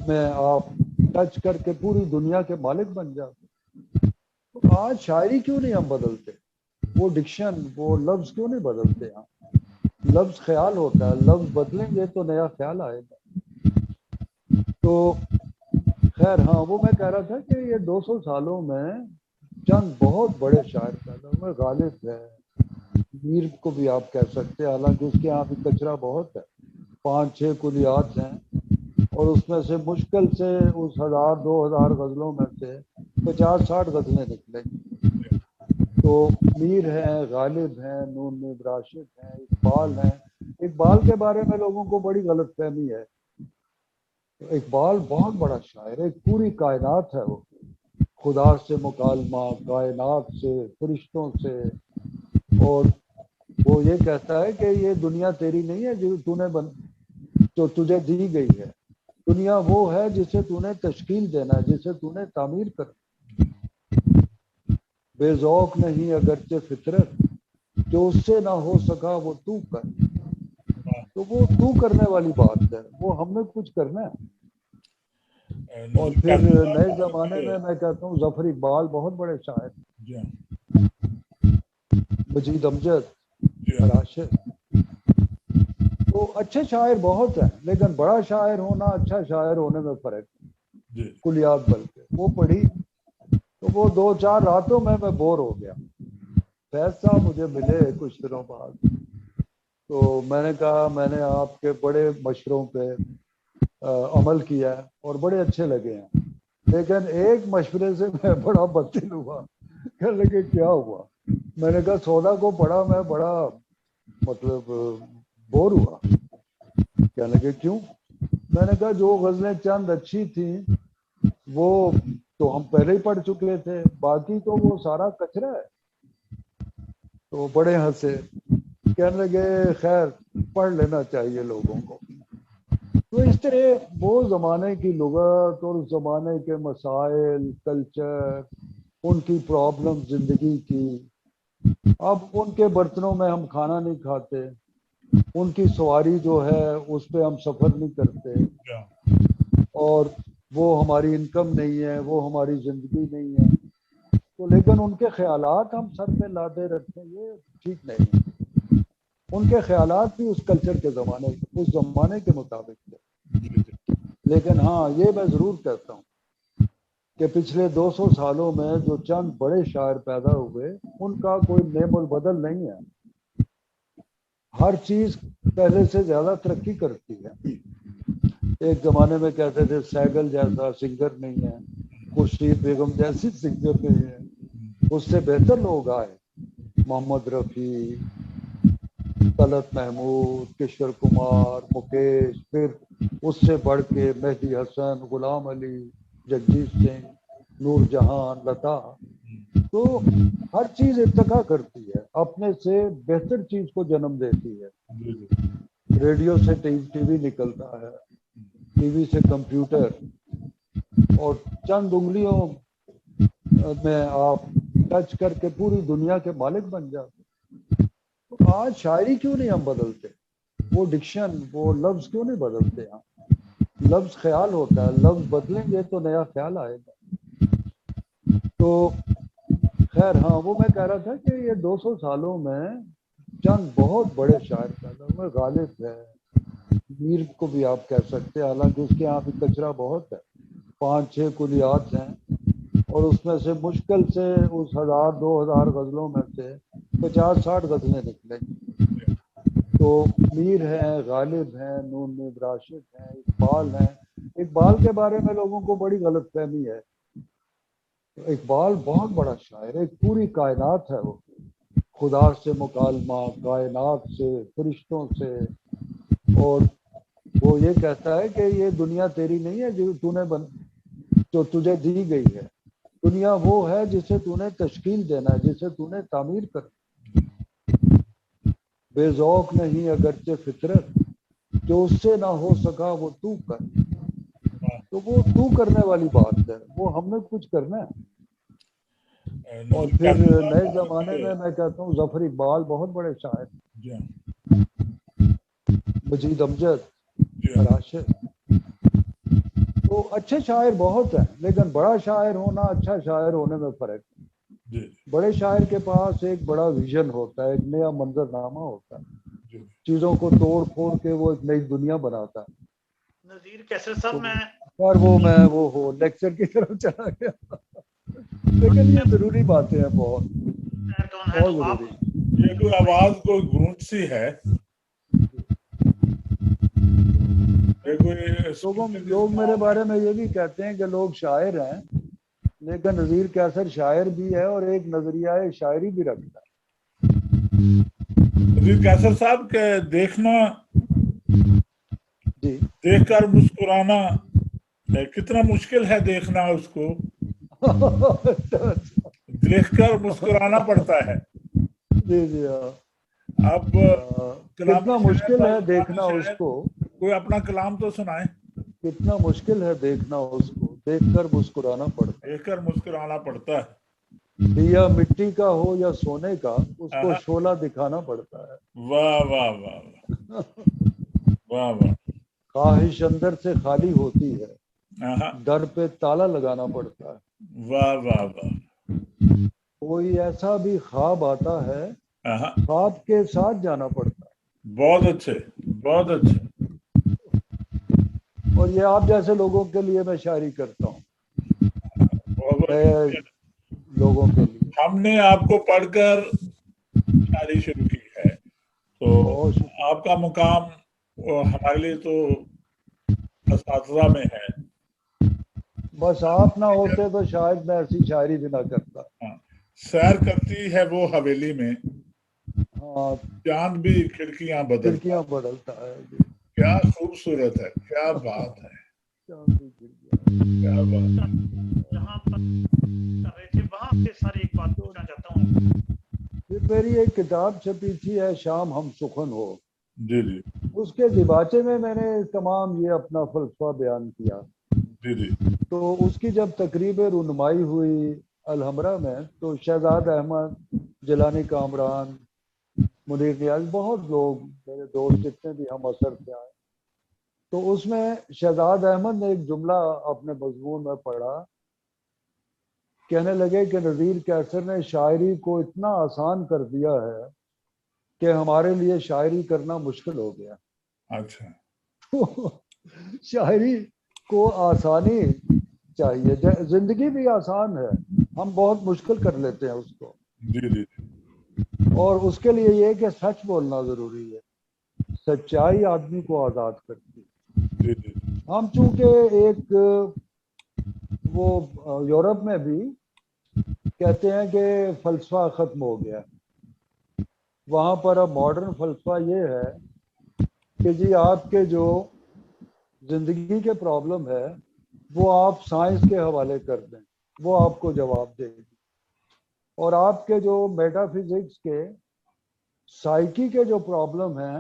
S1: میں آپ ٹچ کر کے پوری دنیا کے مالک بن جاتے. تو آج شاعری کیوں نہیں ہم بدلتے؟ وہ ڈکشن، وہ لفظ کیوں نہیں بدلتے؟ لفظ خیال ہوتا ہے، لفظ بدلیں گے تو نیا خیال آئے گا. تو خیر ہاں وہ میں کہہ رہا تھا کہ یہ 200 سالوں میں چند بہت بڑے شاعر پیدا ہوئے. غالب ہے، میر کو بھی آپ کہہ سکتے ہیں، حالانکہ اس کے یہاں بھی کچرا بہت ہے. 5-6 کلیات ہیں اور اس میں سے مشکل سے اس 1000-2000 غزلوں میں سے 50-60 غزلیں نکلیں. تو میر ہیں، غالب ہیں، نون نید راشد ہیں، اقبال ہیں. اقبال کے بارے میں لوگوں کو بڑی غلط فہمی ہے. اقبال بہت بڑا شاعر ہے، ایک پوری کائنات ہے. وہ خدا سے مکالمہ، کائنات سے، فرشتوں سے. اور وہ یہ کہتا ہے کہ یہ دنیا تیری نہیں ہے جو تجھے دی گئی ہے. دنیا وہ ہے جسے تو نے تشکیل دینا ہے، جسے تو نے تعمیر کرنا. بے ذوق نہیں اگرچہ فطرت، جو اس سے نہ ہو سکا وہ تو کر. تو وہ تو کرنے والی بات ہے، وہ ہم نے کچھ کرنا ہے. اور پھر نئے زمانے میں کہتا ہوں ظفر اقبال بہت بڑے شاعر، مجید امجد، راشد. تو اچھے شاعر بہت ہیں، لیکن بڑا شاعر ہونا، اچھا شاعر ہونے میں فرق ہے. کلیات بلکہ وہ پڑھی تو وہ 2-4 راتوں میں بور ہو گیا. فیض صاحب مجھے ملے کچھ دنوں بعد تو میں نے کہا میں نے آپ کے بڑے مشوروں پہ عمل کیا ہے اور بڑے اچھے لگے ہیں، لیکن ایک مشورے سے میں بڑا بددل ہوا. کہنے لگے کیا ہوا؟ میں نے کہا سودا کو پڑھا میں بڑا مطلب بور ہوا. کہنے لگے کیوں؟ میں نے کہا جو غزلیں چند اچھی تھیں وہ تو ہم پہلے ہی پڑھ چکے تھے، باقی تو وہ سارا کچرا ہے. تو بڑے ہنسے. کہنے لگے خیر پڑھ لینا چاہیے لوگوں کو. تو اس طرح وہ زمانے کی لغت اور زمانے کے مسائل، کلچر، ان کی پرابلم زندگی کی. اب ان کے برتنوں میں ہم کھانا نہیں کھاتے، ان کی سواری جو ہے اس پہ ہم سفر نہیں کرتے، اور وہ ہماری انکم نہیں ہے، وہ ہماری زندگی نہیں ہے. تو لیکن ان کے خیالات ہم سر پہ لادے رکھیں یہ ٹھیک نہیں ہے. ان کے خیالات بھی اس کلچر کے زمانے، اس زمانے کے مطابق تھے. لیکن ہاں یہ میں ضرور کہتا ہوں کہ پچھلے 200 سالوں میں جو چند بڑے شاعر پیدا ہوئے ان کا کوئی نعم البدل نہیں ہے. ہر چیز پہلے سے زیادہ ترقی کرتی ہے. ایک زمانے میں کہتے تھے سیگل جیسا سنگر نہیں ہے, خورشید بیگم جیسی سنگر نہیں ہے, اس سے بہتر لوگ آئے, محمد رفیع, طلعت محمود, کشور کمار, مکیش, پھر اس سے بڑھ کے مہدی حسن, غلام علی, جگجیت سنگھ, نور جہان, لتا. تو ہر چیز ارتقا کرتی ہے, اپنے سے بہتر چیز کو جنم دیتی ہے. ریڈیو سے ٹی وی نکلتا ہے, ٹی وی سے کمپیوٹر, اور چند انگلیوں میں آپ ٹچ کر کے پوری دنیا کے مالک بن جاتے. تو آج شاعری کیوں نہیں ہم بدلتے, وہ ڈکشن, وہ لفظ کیوں نہیں بدلتے ہم. لفظ خیال ہوتا ہے, لفظ بدلیں گے تو نیا خیال آئے گا. تو خیر ہاں, وہ میں کہہ رہا تھا کہ یہ 200 سالوں میں چند بہت بڑے شاعر پیدا ہوئے. غالب ہے, میر کو بھی آپ کہہ سکتے ہیں, حالانکہ اس کے یہاں بھی کچرا بہت ہے, 5-6 کلیات ہیں, اور اس میں سے مشکل سے اس 1000-2000 غزلوں میں سے 50-60 غزلیں نکلیں. تو میر ہیں, غالب ہیں, نون میر راشد ہیں, اقبال ہیں. اقبال کے بارے میں لوگوں کو بڑی غلط فہمی ہے. اقبال بہت بڑا شاعر ہے, ایک پوری کائنات ہے وہ, خدا سے مکالمہ, کائنات سے, فرشتوں سے. اور وہ یہ کہتا ہے کہ یہ دنیا تیری نہیں ہے جو تجھے دی گئی ہے, دنیا وہ ہے جسے تو نے تشکیل دینا ہے, جسے تو نے تعمیر کرنا. بے ذوق نہیں اگرچہ فطرت, جو اس سے نہ ہو سکا وہ تو کر. تو وہ تو کرنے والی بات ہے, وہ ہم نے کچھ کرنا ہے. اور پھر نئے زمانے میں کہتا ہوں ظفر اقبال بہت بڑے شاعر, مجید امجد, راشد. تو اچھے شاعر بہت ہیں, لیکن بڑا شاعر ہونا, اچھا شاعر ہونے میں فرق ہے. بڑے شاعر کے پاس ایک بڑا ویژن ہوتا ہے, ایک نیا منظر نامہ ہوتا ہے, چیزوں کو توڑ پھوڑ کے وہ ایک نئی دنیا بناتا ہے.
S3: نذیر کیسر صاحب, میں
S1: پر وہ لیکچر کی طرف چلا گیا, لیکن یہ ضروری باتیں ہیں, بہت بہت ضروری.
S2: یہ کوئی آواز کوئی گونج سی ہے,
S1: لوگ میرے بارے میں یہ بھی کہتے ہیں کہ لوگ شاعر ہیں, لیکن نذیر کیسر شاعر بھی ہے اور ایک نظریہ شاعری بھی رکھتا ہے.
S2: نذیر کیسر صاحب کے دیکھنا,
S1: جی,
S2: دیکھ کر مسکرانا کتنا مشکل ہے دیکھنا, اس کو دیکھ کر مسکرانا پڑتا ہے.
S1: جی جی ہاں,
S2: اب
S1: کتنا مشکل ہے دیکھنا اس کو.
S2: کوئی اپنا کلام تو سنائے.
S1: کتنا مشکل ہے دیکھنا اس کو, دیکھ کر مسکرانا پڑتا ہے.
S2: دیکھ کر مسکرانا پڑتا ہے.
S1: دیا مٹی کا ہو یا سونے کا, اس کو شعلہ دکھانا پڑتا ہے.
S2: واہ واہ واہ واہ واہ.
S1: خواہش اندر سے خالی ہوتی ہے, در پہ تالا لگانا پڑتا ہے.
S2: واہ واہ واہ.
S1: کوئی ایسا بھی خواب آتا ہے, خواب کے ساتھ جانا پڑتا ہے.
S2: بہت اچھے, بہت اچھے.
S1: اور یہ آپ جیسے لوگوں کے لیے میں شاعری کرتا ہوں, لوگوں کے لیے.
S2: ہم نے آپ کو پڑھ کر شاعری شروع کی ہے, تو آپ کا مقام ہمارے لیے تو اساتذہ میں ہے.
S1: بس آپ نہ ہوتے تو شاید میں ایسی شاعری بھی نہ کرتا.
S2: سیر کرتی ہے وہ حویلی میں,
S1: ہاں,
S2: چاند بھی کھڑکیاں
S1: بدلتا ہے.
S2: کیا خوبصورت ہے, کیا بات ہے, کیا بات ہے.
S3: جہاں پر کر رہے تھے وہاں سے سارے ایک بات پوچھنا چاہتا ہوں.
S1: پھر میری ایک کتاب چھپی تھی, ہے شام ہم سخن ہو.
S2: جی جی.
S1: اس کے دیباچے میں نے تمام یہ اپنا فلسفہ بیان کیا.
S2: جی جی.
S1: تو اس کی جب تقریب رونمائی ہوئی الحمرا میں, تو شہزاد احمد, جیلانی کامران, منیر نیاز, بہت لوگ میرے دوست جتنے بھی ہم اثر سے آئے. تو اس میں شہزاد احمد نے ایک جملہ اپنے مضمون میں پڑھا, کہنے لگے کہ نذیر کیسر نے شاعری کو اتنا آسان کر دیا ہے کہ ہمارے لیے شاعری کرنا مشکل ہو گیا.
S2: اچھا.
S1: شاعری کو آسانی چاہیے, زندگی بھی آسان ہے, ہم بہت مشکل کر لیتے ہیں اس کو.
S2: جی جی.
S1: اور اس کے لیے یہ کہ سچ بولنا ضروری ہے. سچائی آدمی کو آزاد کرتی ہے.
S2: جی جی
S1: ہم چونکہ ایک وہ یورپ میں بھی کہتے ہیں کہ فلسفہ ختم ہو گیا. وہاں پر اب ماڈرن فلسفہ یہ ہے کہ جی آپ کے جو زندگی کے پرابلم ہے وہ آپ سائنس کے حوالے کر دیں, وہ آپ کو جواب دے گی. اور آپ کے جو میٹا فزکس کے سائیکی کے جو پرابلم ہیں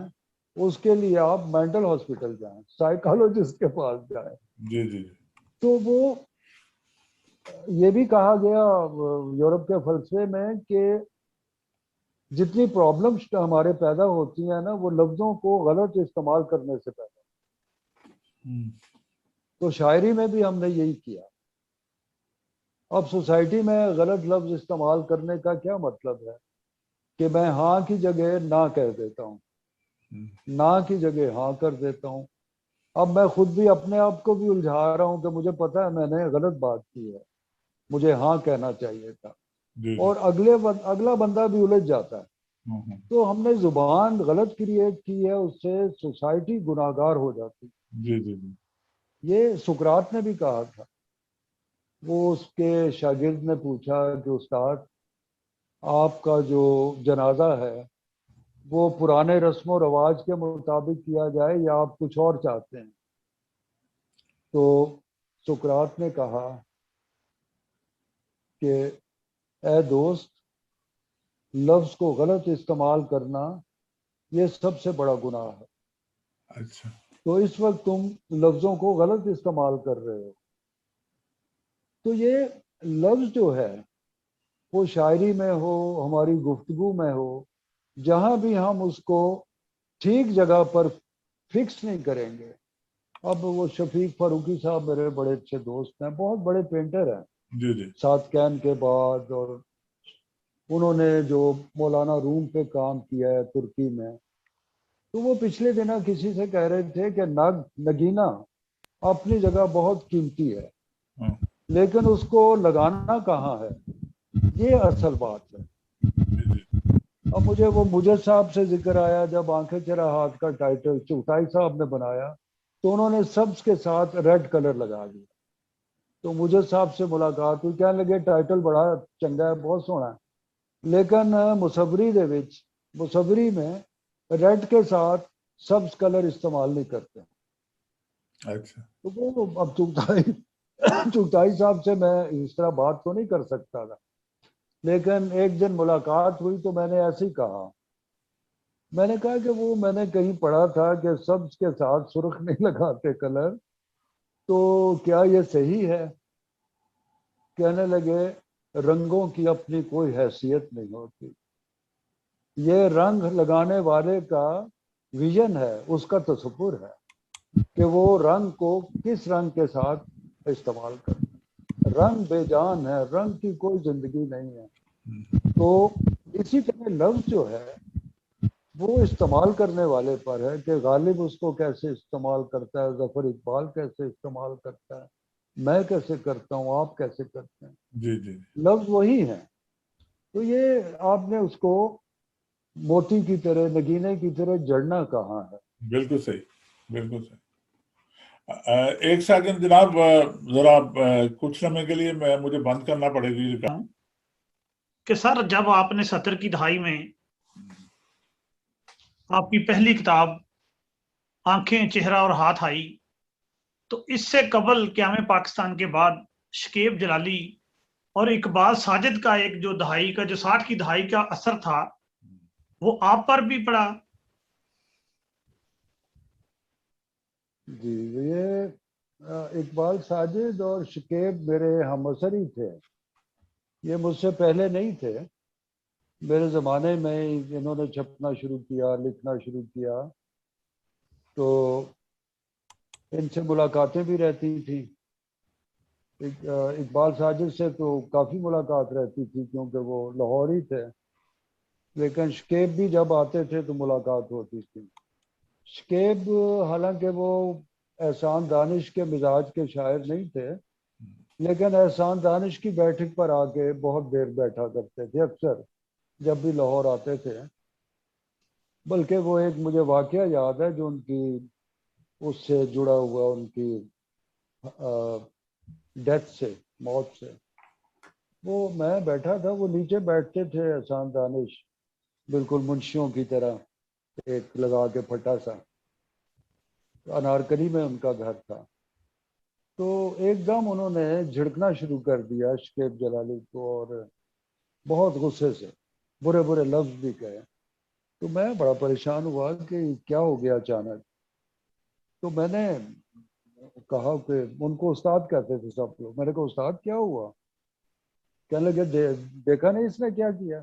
S1: اس کے لیے آپ مینٹل ہاسپٹل جائیں, سائیکالوجسٹ کے پاس جائیں.
S2: جی جی
S1: تو وہ یہ بھی کہا گیا یورپ کے فلسفے میں کہ جتنی پرابلمس ہمارے پیدا ہوتی ہیں نا وہ لفظوں کو غلط استعمال کرنے سے پیدا. تو شاعری میں بھی ہم نے یہی کیا. اب سوسائٹی میں غلط لفظ استعمال کرنے کا کیا مطلب ہے کہ میں ہاں کی جگہ نہ کہہ دیتا ہوں, نہ کی جگہ ہاں کر دیتا ہوں. اب میں خود بھی اپنے آپ کو بھی الجھا رہا ہوں کہ مجھے پتا ہے میں نے غلط بات کی ہے, مجھے ہاں کہنا چاہیے تھا,
S2: جی
S1: اور اگلا بندہ بھی الجھ جاتا ہے. تو ہم نے زبان غلط کریٹ کی ہے, اس سے سوسائٹی گناہگار ہو جاتی.
S2: جی جی جی
S1: یہ سقراط نے بھی کہا تھا. وہ اس کے شاگرد نے پوچھا کہ استاد آپ کا جو جنازہ ہے وہ پرانے رسم و رواج کے مطابق کیا جائے یا آپ کچھ اور چاہتے ہیں؟ تو سقراط نے کہا کہ اے دوست, لفظ کو غلط استعمال کرنا یہ سب سے بڑا گناہ ہے.
S2: اچھا
S1: تو اس وقت تم لفظوں کو غلط استعمال کر رہے ہو. تو یہ لفظ جو ہے وہ شاعری میں ہو, ہماری گفتگو میں ہو, جہاں بھی ہم اس کو ٹھیک جگہ پر فکس نہیں کریں گے. اب وہ شفیق فاروقی صاحب میرے بڑے اچھے دوست ہیں, بہت بڑے پینٹر ہیں
S2: جی جی
S1: ساتکین کے بعد, اور انہوں نے جو مولانا روم پہ کام کیا ہے ترکی میں. تو وہ پچھلے دنوں کسی سے کہہ رہے تھے کہ نگینا اپنی جگہ بہت قیمتی ہے, لیکن اس کو لگانا کہاں ہے, یہ اصل بات ہے. اب مجھے وہ مجد صاحب سے ذکر آیا جب آنکھیں چرا ہاتھ کا ٹائٹل چغتائی صاحب نے بنایا تو انہوں نے سبز کے ساتھ ریڈ کلر لگا دیا. تو مجد صاحب سے ملاقات ہوئی, کہنے لگے ٹائٹل بڑا چنگا ہے, بہت سونا ہے, لیکن مصوری میں ریڈ کے ساتھ سبز کلر استعمال نہیں کرتے.
S2: اچھا
S1: تو وہ اب چغتائی صاحب سے میں اس طرح بات تو نہیں کر سکتا تھا, لیکن ایک دن ملاقات ہوئی تو میں نے ایسے ہی کہا. میں نے کہا کہ وہ میں نے کہیں پڑھا تھا کہ سبز کے ساتھ سرخ نہیں لگاتے کلر, تو کیا یہ صحیح ہے؟ کہنے لگے رنگوں کی اپنی کوئی حیثیت نہیں ہوتی, یہ رنگ لگانے والے کا ویژن ہے, اس کا تصور ہے کہ وہ رنگ کو کس رنگ کے ساتھ استعمال کرنا. رنگ بے جان ہے, رنگ کی کوئی زندگی نہیں ہے. تو اسی طرح لفظ جو ہے وہ استعمال کرنے والے پر ہے کہ غالب اس کو کیسے استعمال کرتا ہے, ظفر اقبال کیسے استعمال کرتا ہے, میں کیسے کرتا ہوں, آپ کیسے کرتے ہیں.
S2: جی جی
S1: لفظ وہی ہیں. تو یہ آپ نے اس کو موتی کی طرح, نگینے کی طرح جڑنا کہاں ہے.
S2: بالکل صحیح, بالکل صحیح. ایک سیکنڈ جناب, ذرا کچھ لمحے کے لیے مجھے بند کرنا پڑے گی
S3: کہ سر جب آپ نے 70 کی دہائی میں آپ کی پہلی کتاب آنکھیں, چہرہ اور ہاتھ آئی, تو اس سے قبل قیام پاکستان کے بعد شکیب جلالی اور اقبال ساجد کا ایک جو دہائی کا, جو 60 کی دہائی کا اثر تھا وہ آپ پر بھی پڑا.
S1: جی, یہ اقبال ساجد اور شکیب میرے ہم عصر ہی تھے, یہ مجھ سے پہلے نہیں تھے. میرے زمانے میں انہوں نے چھپنا شروع کیا, لکھنا شروع کیا, تو ان سے ملاقاتیں بھی رہتی تھی. اقبال ساجد سے تو کافی ملاقات رہتی تھی کیونکہ وہ لاہور ہی تھے, لیکن شکیب بھی جب آتے تھے تو ملاقات ہوتی تھی. شکیب حالانکہ وہ احسان دانش کے مزاج کے شاعر نہیں تھے, لیکن احسان دانش کی بیٹھک پر آ کے بہت دیر بیٹھا کرتے تھے اکثر, جب بھی لاہور آتے تھے. بلکہ وہ ایک مجھے واقعہ یاد ہے جو ان کی اس سے جڑا ہوا، ان کی ڈیتھ سے، موت سے. وہ میں بیٹھا تھا، وہ نیچے بیٹھتے تھے احسان دانش، بالکل منشیوں کی طرح، ایک لگا کے پھٹا سا. انارکلی میں ان کا گھر تھا. تو ایک دم انہوں نے جھڑکنا شروع کر دیا شکیب جلالی کو، اور بہت غصے سے برے برے لفظ بھی کہے. تو میں بڑا پریشان ہوا کہ کیا ہو گیا اچانک. تو میں نے کہا کہ ان کو استاد کہتے تھے سب لوگ. میں نے کہا استاد کیا ہوا؟ کہنے لگے دیکھا نہیں اس نے کیا کیا؟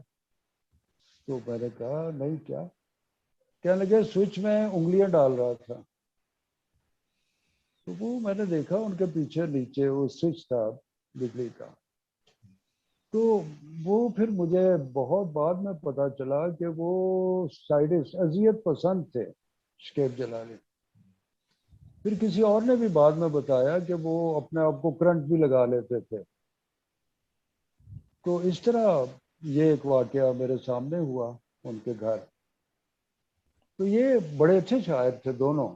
S1: تو میں نے کہا نہیں کیا؟ کہنے لگے سوئچ میں انگلیاں ڈال رہا تھا. تو وہ میں نے دیکھا ان کے پیچھے نیچے وہ سوئچ تھا بجلی کا. تو وہ پھر مجھے بہت بعد میں پتا چلا کہ وہ سائڈسٹ، اذیت پسند تھے شکیب جلالی. پھر کسی اور نے بھی بعد میں بتایا کہ وہ اپنے آپ کو کرنٹ بھی لگا لیتے تھے. تو اس طرح یہ ایک واقعہ میرے سامنے ہوا ان کے گھر. تو یہ بڑے اچھے شاعر تھے دونوں.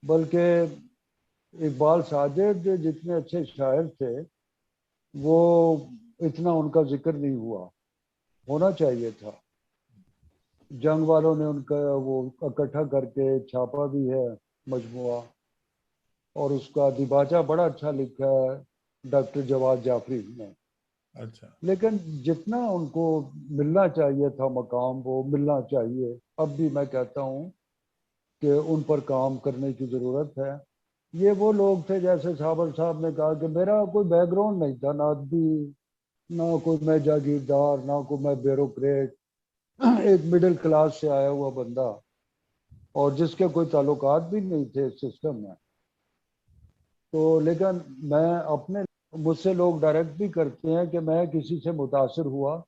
S1: بلکہ اقبال ساجد جتنے اچھے شاعر تھے وہ اتنا ان کا ذکر نہیں ہوا، ہونا چاہیے تھا. جنگ والوں نے ان کا وہ اکٹھا کر کے چھاپا بھی ہے مجموعہ، اور اس کا دیباچہ بڑا اچھا لکھا ہے ڈاکٹر جواد جعفری نے.
S2: اچھا.
S1: لیکن جتنا ان کو ملنا چاہیے تھا مقام، وہ ملنا چاہیے. اب بھی میں کہتا ہوں کہ ان پر کام کرنے کی ضرورت ہے. یہ وہ لوگ تھے، جیسے صابر صاحب نے کہا کہ میرا کوئی بیک گراؤنڈ نہیں تھا، نہ ادبی، نہ کوئی میں جاگیردار، نہ کوئی میں بیوروکریٹ، ایک مڈل کلاس سے آیا ہوا بندہ، اور جس کے کوئی تعلقات بھی نہیں تھے سسٹم میں. تو لیکن میں اپنے، مجھ سے لوگ ڈائریکٹ بھی کرتے ہیں کہ میں کسی سے متاثر ہوا،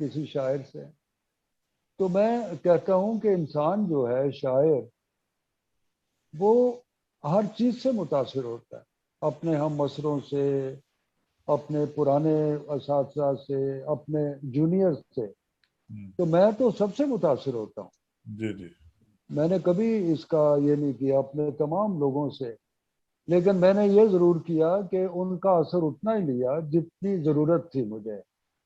S1: کسی شاعر سے. تو میں کہتا ہوں کہ انسان جو ہے شاعر، وہ ہر چیز سے متاثر ہوتا ہے، اپنے ہم مسروں سے، اپنے پرانے اساتذہ سے، اپنے جونیئر سے. تو میں تو سب سے متاثر ہوتا ہوں.
S2: جی جی.
S1: میں نے کبھی اس کا یہ نہیں کیا اپنے تمام لوگوں سے. لیکن میں نے یہ ضرور کیا کہ ان کا اثر اتنا ہی لیا جتنی ضرورت تھی مجھے.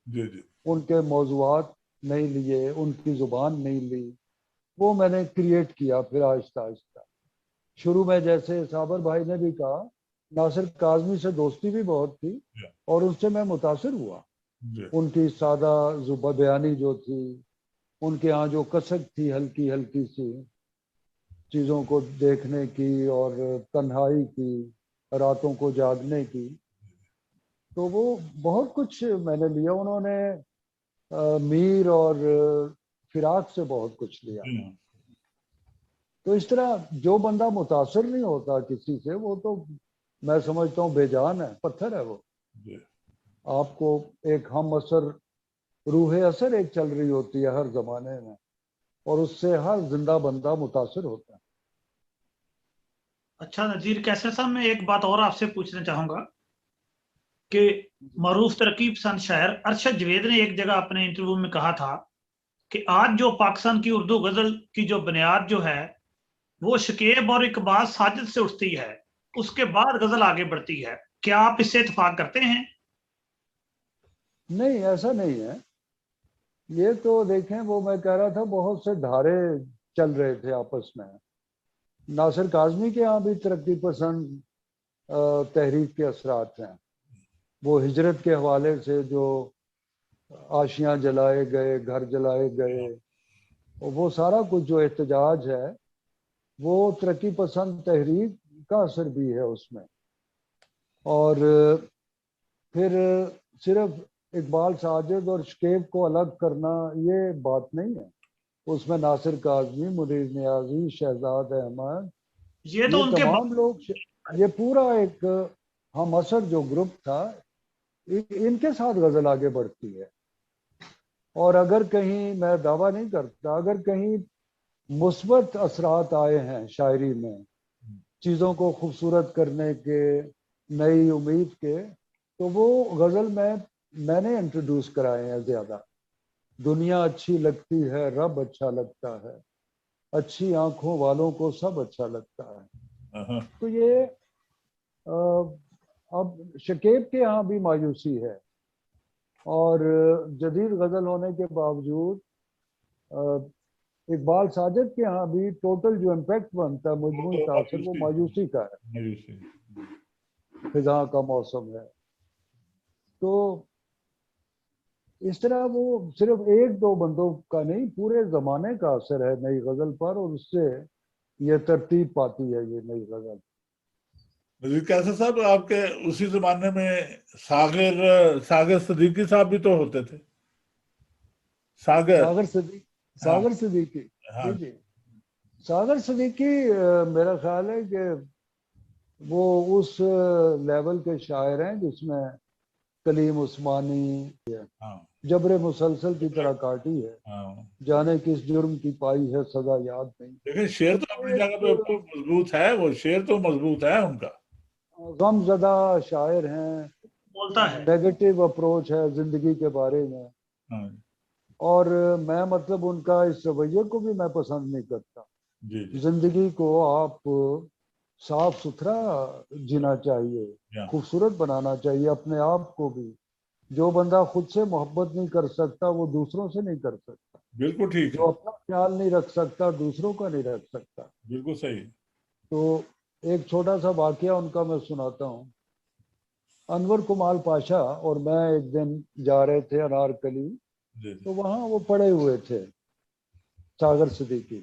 S2: جی جی.
S1: ان کے موضوعات نہیں لیے، ان کی زبان نہیں لی، وہ میں نے کریٹ کیا پھر آہستہ آہستہ. شروع میں جیسے صابر بھائی نے بھی کہا، ناصر کاظمی سے دوستی بھی بہت تھی، اور ان سے میں متاثر ہوا. ان کی سادہ زبان بیانی جو تھی، ان کے ہاں جو کسک تھی ہلکی ہلکی سی چیزوں کو دیکھنے کی، اور تنہائی کی، راتوں کو جاگنے کی. تو وہ بہت کچھ میں نے لیا. انہوں نے میر اور فراق سے بہت کچھ لیا. تو اس طرح جو بندہ متاثر نہیں ہوتا کسی سے، وہ تو میں سمجھتا ہوں بے جان ہے، پتھر ہے وہ. آپ کو ایک ہم اثر، روح اثر ایک چل رہی ہوتی ہے ہر زمانے میں، اور اس سے ہر زندہ بندہ متاثر ہوتا ہے.
S3: اچھا نذیر کیسر صاحب، میں ایک بات اور آپ سے پوچھنا چاہوں گا کہ معروف ترقی پسند شاعر ارشد جوید نے ایک جگہ اپنے انٹرویو میں کہا تھا کہ آج جو پاکستان کی اردو غزل کی جو بنیاد جو ہے وہ شکیب اور اقبال ساجد سے اٹھتی ہے، اس کے بعد غزل آگے بڑھتی ہے. کیا آپ اس سے اتفاق کرتے ہیں؟
S1: نہیں، ایسا نہیں ہے. یہ تو دیکھیں، وہ میں کہہ رہا تھا بہت سے دھارے چل رہے تھے آپس میں. ناصر کاظمی کے ہاں بھی ترقی پسند تحریک کے اثرات ہیں. وہ ہجرت کے حوالے سے جو آشیاں جلائے گئے، گھر جلائے گئے، وہ سارا کچھ جو احتجاج ہے، وہ ترقی پسند تحریک کا اثر بھی ہے اس میں. اور پھر صرف اقبال ساجد اور شکیب کو الگ کرنا یہ بات نہیں ہے. اس میں ناصر کاظمی، منیر نیازی، شہزاد احمد،
S3: یہ تو ان کے
S1: تمام لوگ، یہ پورا ایک ہم اثر جو گروپ تھا، ان کے ساتھ غزل آگے بڑھتی ہے. اور اگر کہیں، میں دعویٰ نہیں کرتا، اگر کہیں مثبت اثرات آئے ہیں شاعری میں، چیزوں کو خوبصورت کرنے کے، نئی امید کے، تو وہ غزل میں نے انٹروڈیوس کرائے ہیں زیادہ. دنیا اچھی لگتی ہے رب اچھا لگتا ہے، اچھی آنکھوں والوں کو سب اچھا لگتا ہے. تو یہ اب شکیب کے یہاں بھی مایوسی ہے، اور جدید غزل ہونے کے باوجود اقبال ساجد کے یہاں بھی ٹوٹل جو امپیکٹ بنتا ہے مجموعی تاثر وہ مایوسی کا ہے. خزاں کا موسم ہے. تو اس طرح وہ صرف ایک دو بندوں کا نہیں، پورے زمانے کا اثر ہے نئی غزل پر، اور اس سے یہ ترتیب پاتی ہے یہ نئی غزل.
S2: نذیر قیصر صاحب، آپ کے اسی زمانے میں ساغر صدیقی صاحب بھی تو ہوتے تھے.
S1: ساغر صدیقی
S2: ہاں
S1: جی. ساغر صدیقی میرا خیال ہے کہ وہ اس لیول کے شاعر ہیں جس میں کلیم عثمانی جبر مسلسل کی طرح کاٹی ہے، جانے کس جرم کی پائی ہے سزا یاد نہیں.
S2: لیکن شعر تو اپنی جگہ پہ مضبوط ہے، وہ شعر تو مضبوط ہے ان کا.
S1: غم زدہ شاعر ہیں،
S3: بولتا ہے
S1: نیگیٹو اپروچ ہے زندگی کے بارے میں. اور میں مطلب ان کا اس رویے کو بھی میں پسند نہیں کرتا. زندگی کو آپ صاف ستھرا جینا چاہیے، خوبصورت بنانا چاہیے اپنے آپ کو بھی. جو بندہ خود سے محبت نہیں کر سکتا وہ دوسروں سے نہیں کر سکتا.
S2: بالکل ٹھیک.
S1: جو اپنا خیال نہیں رکھ سکتا دوسروں کا نہیں رکھ سکتا.
S2: بالکل صحیح.
S1: تو ایک چھوٹا سا واقعہ ان کا میں سناتا ہوں. انور کمال پاشا اور میں ایک دن جا رہے تھے انارکلی، تو وہاں وہ پڑے ہوئے تھے ساغر صدیقی.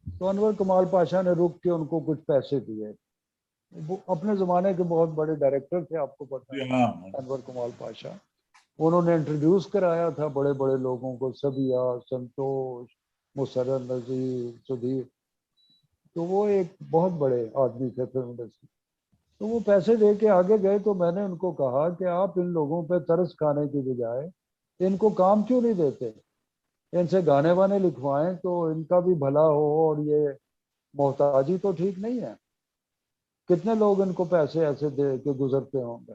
S1: تو انور کمال پاشا نے رک کے ان کو کچھ پیسے دیے. وہ اپنے زمانے کے بہت بڑے ڈائریکٹر تھے، آپ کو پتا ہے انور کمال پاشا. انہوں نے انٹروڈیوس کرایا تھا بڑے بڑے لوگوں کو، سبیہ، سنتوش، مسرت نذیر، سدھیر. تو وہ ایک بہت بڑے آدمی تھے فلم انڈسٹری. تو وہ پیسے دے کے آگے گئے، تو میں نے ان کو کہا کہ آپ ان لوگوں پہ ترس کھانے کی بجائے ان کو کام کیوں نہیں دیتے، ان سے گانے وانے لکھوائیں تو ان کا بھی بھلا ہو، اور یہ محتاجی تو ٹھیک نہیں ہے. کتنے لوگ ان کو پیسے ایسے دے کے گزرتے ہوں گے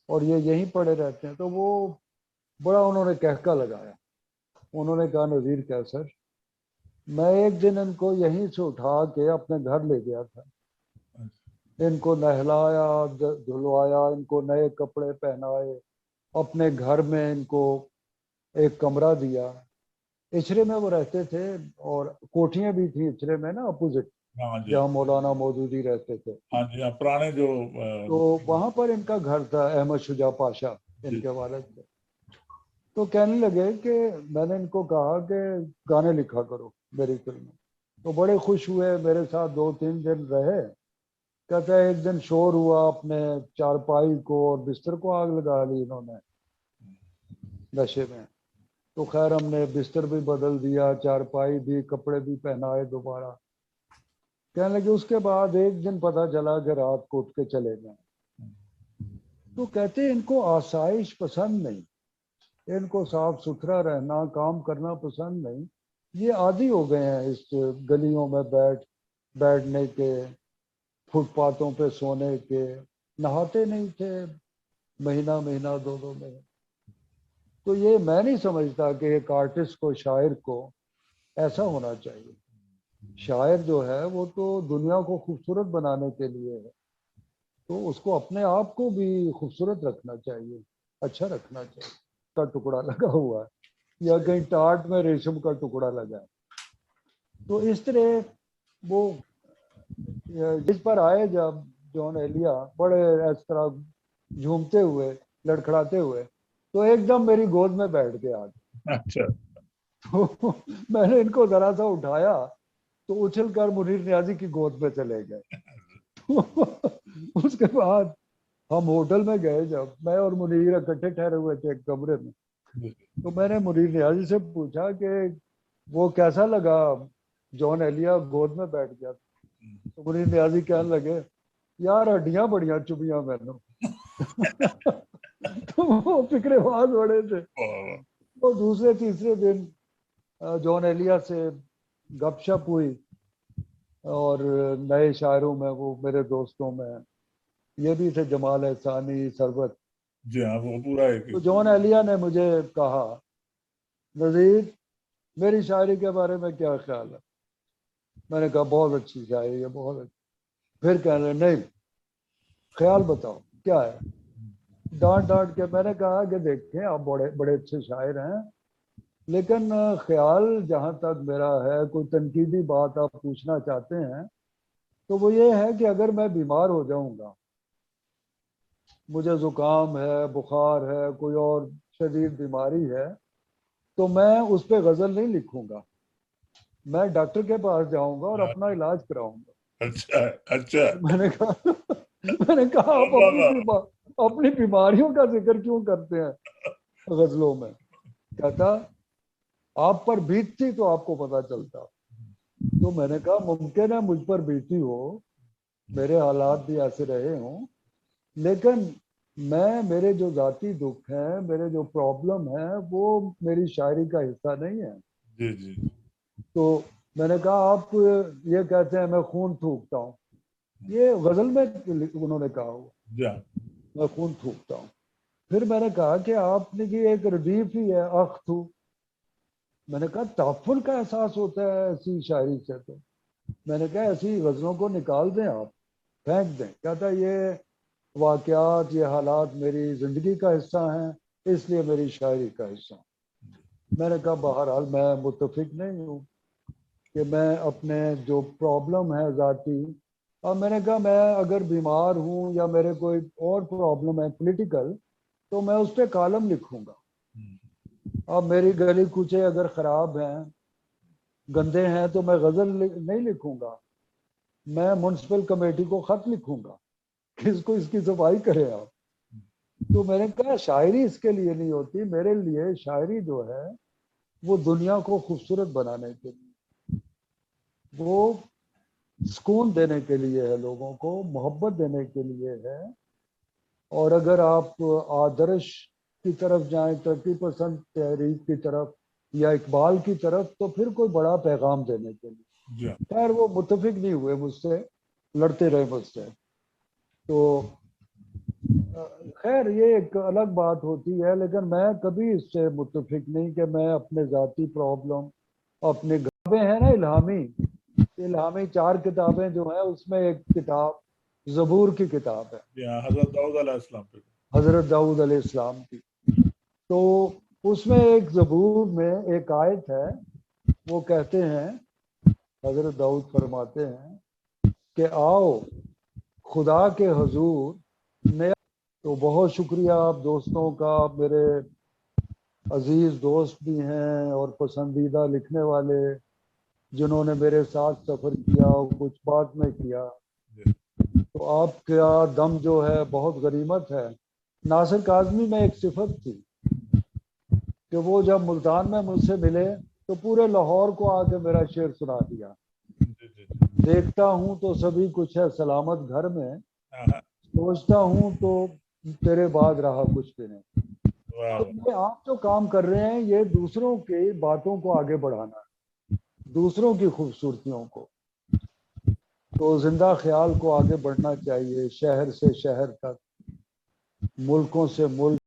S1: اور یہ یہیں پڑے رہتے ہیں. تو وہ بڑا انہوں نے کہکا لگایا. انہوں نے کہا نذیر قیصر، میں ایک دن ان کو یہیں سے اٹھا کے اپنے گھر لے گیا تھا، ان کو نہلایا دھلوایا، ان کو نئے کپڑے پہنائے، اپنے گھر میں ان کو ایک کمرہ دیا. اچرے میں وہ رہتے تھے، اور کوٹھیاں بھی تھیں اچرے میں نا اپوزٹ جہاں مولانا مودودی رہتے تھے.
S2: ہاں جی، پرانے جو
S1: تو وہاں پر ان کا گھر تھا. احمد شجاع پاشا ان کے والد تھے. تو کہنے لگے کہ میں نے ان کو کہا کہ گانے لکھا کرو میری فلم میں. تو بڑے خوش ہوئے، میرے ساتھ 2-3 دن رہے. کہتا ہے ایک دن شور ہوا، اپنے چارپائی کو اور بستر کو آگ لگا لی انہوں نے نشے میں. تو خیر ہم نے بستر بھی بدل دیا، چارپائی بھی، کپڑے بھی پہنائے دوبارہ. کہنے لگے اس کے بعد ایک دن پتہ چلا کہ رات کو اٹھ کے چلے گئے. تو کہتے ان کو آسائش پسند نہیں، ان کو صاف ستھرا رہنا، کام کرنا پسند نہیں. یہ عادی ہو گئے ہیں اس گلیوں میں بیٹھنے کے، فٹ پاتھوں پہ سونے کے. نہاتے نہیں تھے مہینہ مہینہ 2 مہینے. تو یہ میں نہیں سمجھتا کہ ایک آرٹسٹ کو، شاعر کو ایسا ہونا چاہیے. شاعر جو ہے وہ تو دنیا کو خوبصورت بنانے کے لیے ہے، تو اس کو اپنے آپ کو بھی خوبصورت رکھنا چاہیے، اچھا رکھنا چاہیے. کا ٹکڑا لگا ہوا ہے یا کہیں ٹاٹ میں ریشم کا ٹکڑا لگا ہے. تو اس طرح وہ جس پر آئے جب جون ایلیا بڑے اس طرح جھومتے ہوئے لڑکھڑاتے ہوئے، تو ایک دم میری گود میں بیٹھ کے آ گئے.
S2: اچھا.
S1: تو میں نے ان کو ذرا سا اٹھایا تو اچھل کر منیر نیازی کی گود میں چلے گئے. اس کے بعد ہم ہوٹل میں گئے، جب میں اور منیر اکٹھے ٹھہرے ہوئے تھے ایک کمرے میں. تو میں نے منیر نیازی سے پوچھا کہ وہ کیسا لگا جون ایلیا گود میں بیٹھ گیا. تو منیر نیازی کہنے لگے یار ہڈیاں بڑیاں چبیاں مینوں. تو وہ فکر باز بڑے تھے. تو دوسرے تیسرے دن جون ایلیا سے گپ شپ ہوئی، اور نئے شاعروں میں وہ میرے دوستوں میں یہ بھی تھے جمال احسانی، ثروت.
S2: جی ہاں، وہ پورا ایک.
S1: تو جون ایلیا نے مجھے کہا نذیر میری شاعری کے بارے میں کیا خیال ہے؟ میں نے کہا بہت اچھی شاعری ہے، بہت اچھی۔ پھر کہنے لگے نہیں خیال بتاؤ کیا ہے؟ ڈانٹ ڈانٹ کے میں نے کہا کہ دیکھیں آپ بڑے بڑے اچھے شاعر ہیں، لیکن خیال جہاں تک میرا ہے، کوئی تنقیدی بات آپ پوچھنا چاہتے ہیں تو وہ یہ ہے کہ اگر میں بیمار ہو جاؤں گا، مجھے زکام ہے، بخار ہے، کوئی اور شدید بیماری ہے، تو میں اس پہ غزل نہیں لکھوں گا، میں ڈاکٹر کے پاس جاؤں گا اور اپنا علاج کراؤں گا۔
S2: اچھا اچھا،
S1: میں نے کہا آپ اپنی بیماریوں کا ذکر کیوں کرتے ہیں غزلوں میں؟ کہتا آپ پر بیتتی تو آپ کو پتا چلتا۔ تو میں نے کہا ممکن ہے مجھ پر بیتی ہو، میرے حالات بھی ایسے رہے ہوں، لیکن میرے جو ذاتی دکھ ہیں، میرے جو پرابلم ہیں، وہ میری شاعری کا حصہ نہیں ہے۔
S2: جی جی،
S1: تو میں نے کہا آپ یہ کہتے ہیں میں خون تھوکتا ہوں، یہ غزل میں انہوں نے کہا ہوا
S2: جی
S1: میں خون تھوکتا ہوں۔ پھر میں نے کہا کہ آپ نے کی ایک ردیف ہی ہے اخ تو، میں نے کہا تعفن کا احساس ہوتا ہے ایسی شاعری سے، تو میں نے کہا ایسی غزلوں کو نکال دیں، آپ پھینک دیں۔ کہتا یہ واقعات، یہ حالات میری زندگی کا حصہ ہیں، اس لیے میری شاعری کا حصہ۔ میں نے کہا بہرحال میں متفق نہیں ہوں کہ میں اپنے جو پرابلم ہے ذاتی، اور میں نے کہا میں اگر بیمار ہوں یا میرے کوئی اور پرابلم ہے پولیٹیکل، تو میں اس پہ کالم لکھوں گا۔ اب میری گلی کوچے اگر خراب ہیں، گندے ہیں، تو میں غزل نہیں لکھوں گا، میں میونسپل کمیٹی کو خط لکھوں گا کہ اس کو اس کی صفائی کرے آپ۔ تو میں نے کہا شاعری اس کے لیے نہیں ہوتی، میرے لیے شاعری جو ہے وہ دنیا کو خوبصورت بنانے کے لیے، وہ سکون دینے کے لیے ہے، لوگوں کو محبت دینے کے لیے ہے۔ اور اگر آپ آدرش کی طرف جائیں، 30% تحریک کی طرف یا اقبال کی طرف، تو پھر کوئی بڑا پیغام دینے کے لیے۔ خیر وہ متفق نہیں ہوئے مجھ سے، لڑتے رہے مجھ سے، تو خیر یہ ایک الگ بات ہوتی ہے، لیکن میں کبھی اس سے متفق نہیں کہ میں اپنے ذاتی پرابلم، اپنے کتابیں ہیں نا الہامی 4 کتابیں جو ہیں، اس میں ایک کتاب زبور کی کتاب ہے،
S2: حضرت داؤد علیہ السلام پہ،
S1: حضرت داؤد علیہ السلام کی۔ تو اس میں ایک زبور میں ایک آیت ہے، وہ کہتے ہیں، حضرت داؤد فرماتے ہیں کہ آؤ خدا کے حضور نیا۔ تو بہت شکریہ آپ دوستوں کا، میرے عزیز دوست بھی ہیں اور پسندیدہ لکھنے والے، جنہوں نے میرے ساتھ سفر کیا اور کچھ بات میں کیا۔ تو آپ کا دم جو ہے بہت غنیمت ہے۔ ناصر کاظمی میں ایک صفت تھی کہ وہ جب ملتان میں مجھ سے ملے تو پورے لاہور کو آ کے میرا شعر سنا دیا، دیکھتا ہوں تو سبھی کچھ ہے سلامت گھر میں، سوچتا ہوں تو تیرے بعد رہا کچھ بھی نہیں۔ تو یہ آپ جو کام کر رہے ہیں، یہ دوسروں کی باتوں کو آگے بڑھانا ہے، دوسروں کی خوبصورتیوں کو۔ تو زندہ خیال کو آگے بڑھنا چاہیے، شہر سے شہر تک، ملکوں سے ملک